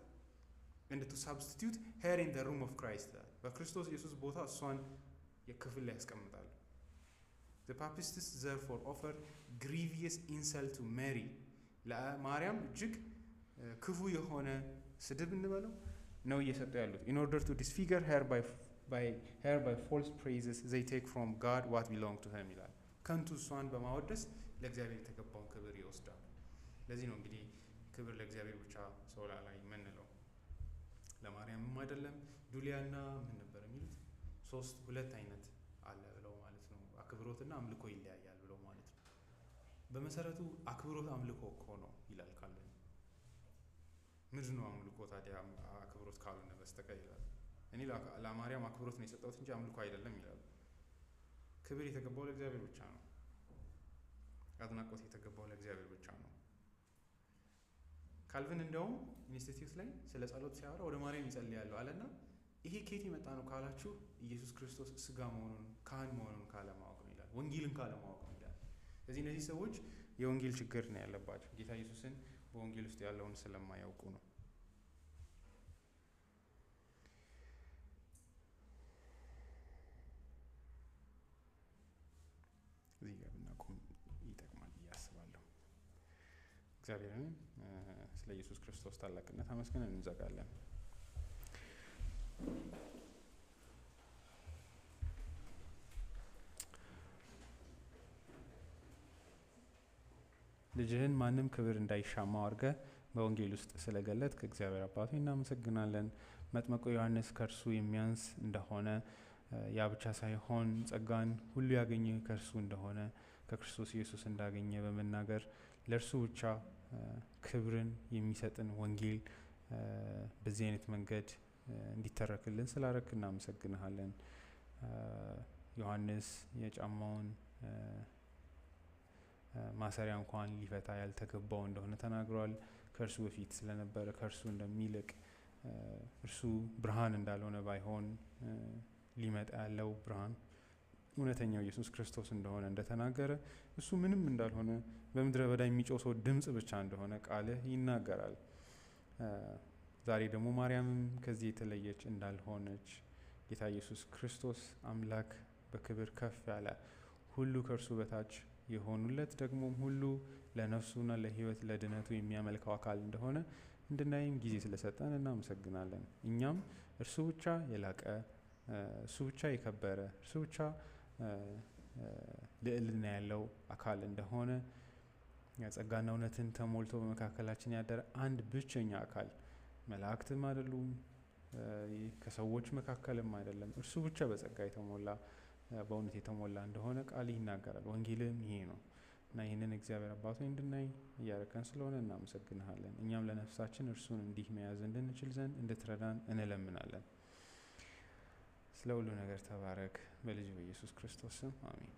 and to substitute her in the room of Christ. በክርስቶስ ኢየሱስ ቦታ እሷን የክፍል ላይ ያስቀምጣሉ። The papists therefore offer grievous insult to Mary. ለማርያም እጅግ ክፉ የሆነ ስድብ እንበለው ነው እየሰጡ ያሉት። In order to disfigure her by false praises they take from God what belongs to him ይላል። ከንቱ እሷን በማወደስ ለእግዚአብሔር የተገባውን ክብር ይወስዳሉ። ለዚህ ነው እንግዲህ ክብር ለእግዚአብሔር ብቻ ሰው ላይ የምንለው። ለማርያምም አይደለም። ዱሊያና ምን ነበር የሚሉት? ሁለት አይነት አለ ብለው ማለት ነው። አክብሮትና አምልኮ ይለያያል ብለው ማለት ነው። በመሰረቱ አክብሮት አምልኮ እኮ ነው ይላል ካለን። ምንድን ነው አምልኮ ታዲያ አክብሮት ካልሆነ በስተቀር ይላል። እኔ ለማርያም አክብሮት ነው የሰጠሁት እንጂ አምልኮ አይደለም ይላል። ክብር የተገባው ለእግዚአብሔር ብቻ ነው። አድናቆት የተገባው ለእግዚአብሔር ብቻ ነው። ካልቪን እንደውም ኢንስቲትዩት ላይ ስለ ጸሎት ሲያወራ ወደ ማርያም ይጸልያሉ አለና ይሄ ከየት የመጣ ነው ካላችሁ ኢየሱስ ክርስቶስ ስጋ መሆኑን ካህን መሆኑን ካለማወቅ ነው ይላል። ወንጌልን ካለማወቅ ነው ይላል። ስለዚህ እነዚህ ሰዎች የወንጌል ችግር ነው ያለባቸው። ጌታ ኢየሱስን በወንጌል ውስጥ ያለውን ስለማያውቁ ነው። እዚህ ጋር ብናቆም ይጠቅማል ብዬ አስባለሁ። እግዚአብሔርን ስለ ኢየሱስ ክርስቶስ ታላቅነት አመስግነን እንዘጋለን። ልጅህን ማንም ክብር እንዳይሻማው አድርገህ በወንጌል ውስጥ ስለገለጥክ እግዚአብሔር አባቱ እናመሰግናለን። መጥምቁ ዮሐንስ ከእርሱ የሚያንስ እንደሆነ ያ ብቻ ሳይሆን ጸጋን ሁሉ ያገኘ ከእርሱ እንደሆነ ከክርስቶስ ኢየሱስ እንዳገኘ በመናገር ለእርሱ ብቻ ክብርን የሚሰጥን ወንጌል በዚህ አይነት መንገድ እንዲተረክልን ስላረክ እናመሰግንሃለን። ዮሐንስ የጫማውን ማሰሪያ እንኳን ሊፈታ ያልተገባው እንደሆነ ተናግሯል። ከእርሱ በፊት ስለነበረ ከእርሱ እንደሚልቅ እርሱ ብርሃን እንዳልሆነ ባይሆን ሊመጣ ያለው ብርሃን እውነተኛው ኢየሱስ ክርስቶስ እንደሆነ እንደተናገረ እሱ ምንም እንዳልሆነ በምድረ በዳ የሚጮህ ሰው ድምጽ ብቻ እንደሆነ ቃልህ ይናገራል። ዛሬ ደግሞ ማርያምም ከዚህ የተለየች እንዳልሆነች ጌታ ኢየሱስ ክርስቶስ አምላክ በክብር ከፍ ያለ ሁሉ ከእርሱ በታች የሆኑለት ደግሞም ሁሉ ለነፍሱና ለሕይወት ለድነቱ የሚያመልከው አካል እንደሆነ እንድናይም ጊዜ ስለሰጠን እናመሰግናለን። እኛም እርሱ ብቻ የላቀ እርሱ ብቻ የከበረ እርሱ ብቻ ልዕልና ያለው አካል እንደሆነ ጸጋና እውነትን ተሞልቶ በመካከላችን ያደረ አንድ ብቸኛ አካል መላእክትም አይደሉም፣ ከሰዎች መካከልም አይደለም፣ እርሱ ብቻ በጸጋ የተሞላ በእውነት የተሞላ እንደሆነ ቃል ይናገራል። ወንጌልም ይሄ ነው እና ይህንን እግዚአብሔር አባቶ እንድናይ እያረከን ስለሆነ እናመሰግንሃለን። እኛም ለነፍሳችን እርሱን እንዲህ መያዝ እንድንችል ዘንድ እንድትረዳን እንለምናለን። ስለ ሁሉ ነገር ተባረክ። በልጅ በኢየሱስ ክርስቶስ ስም አሜን።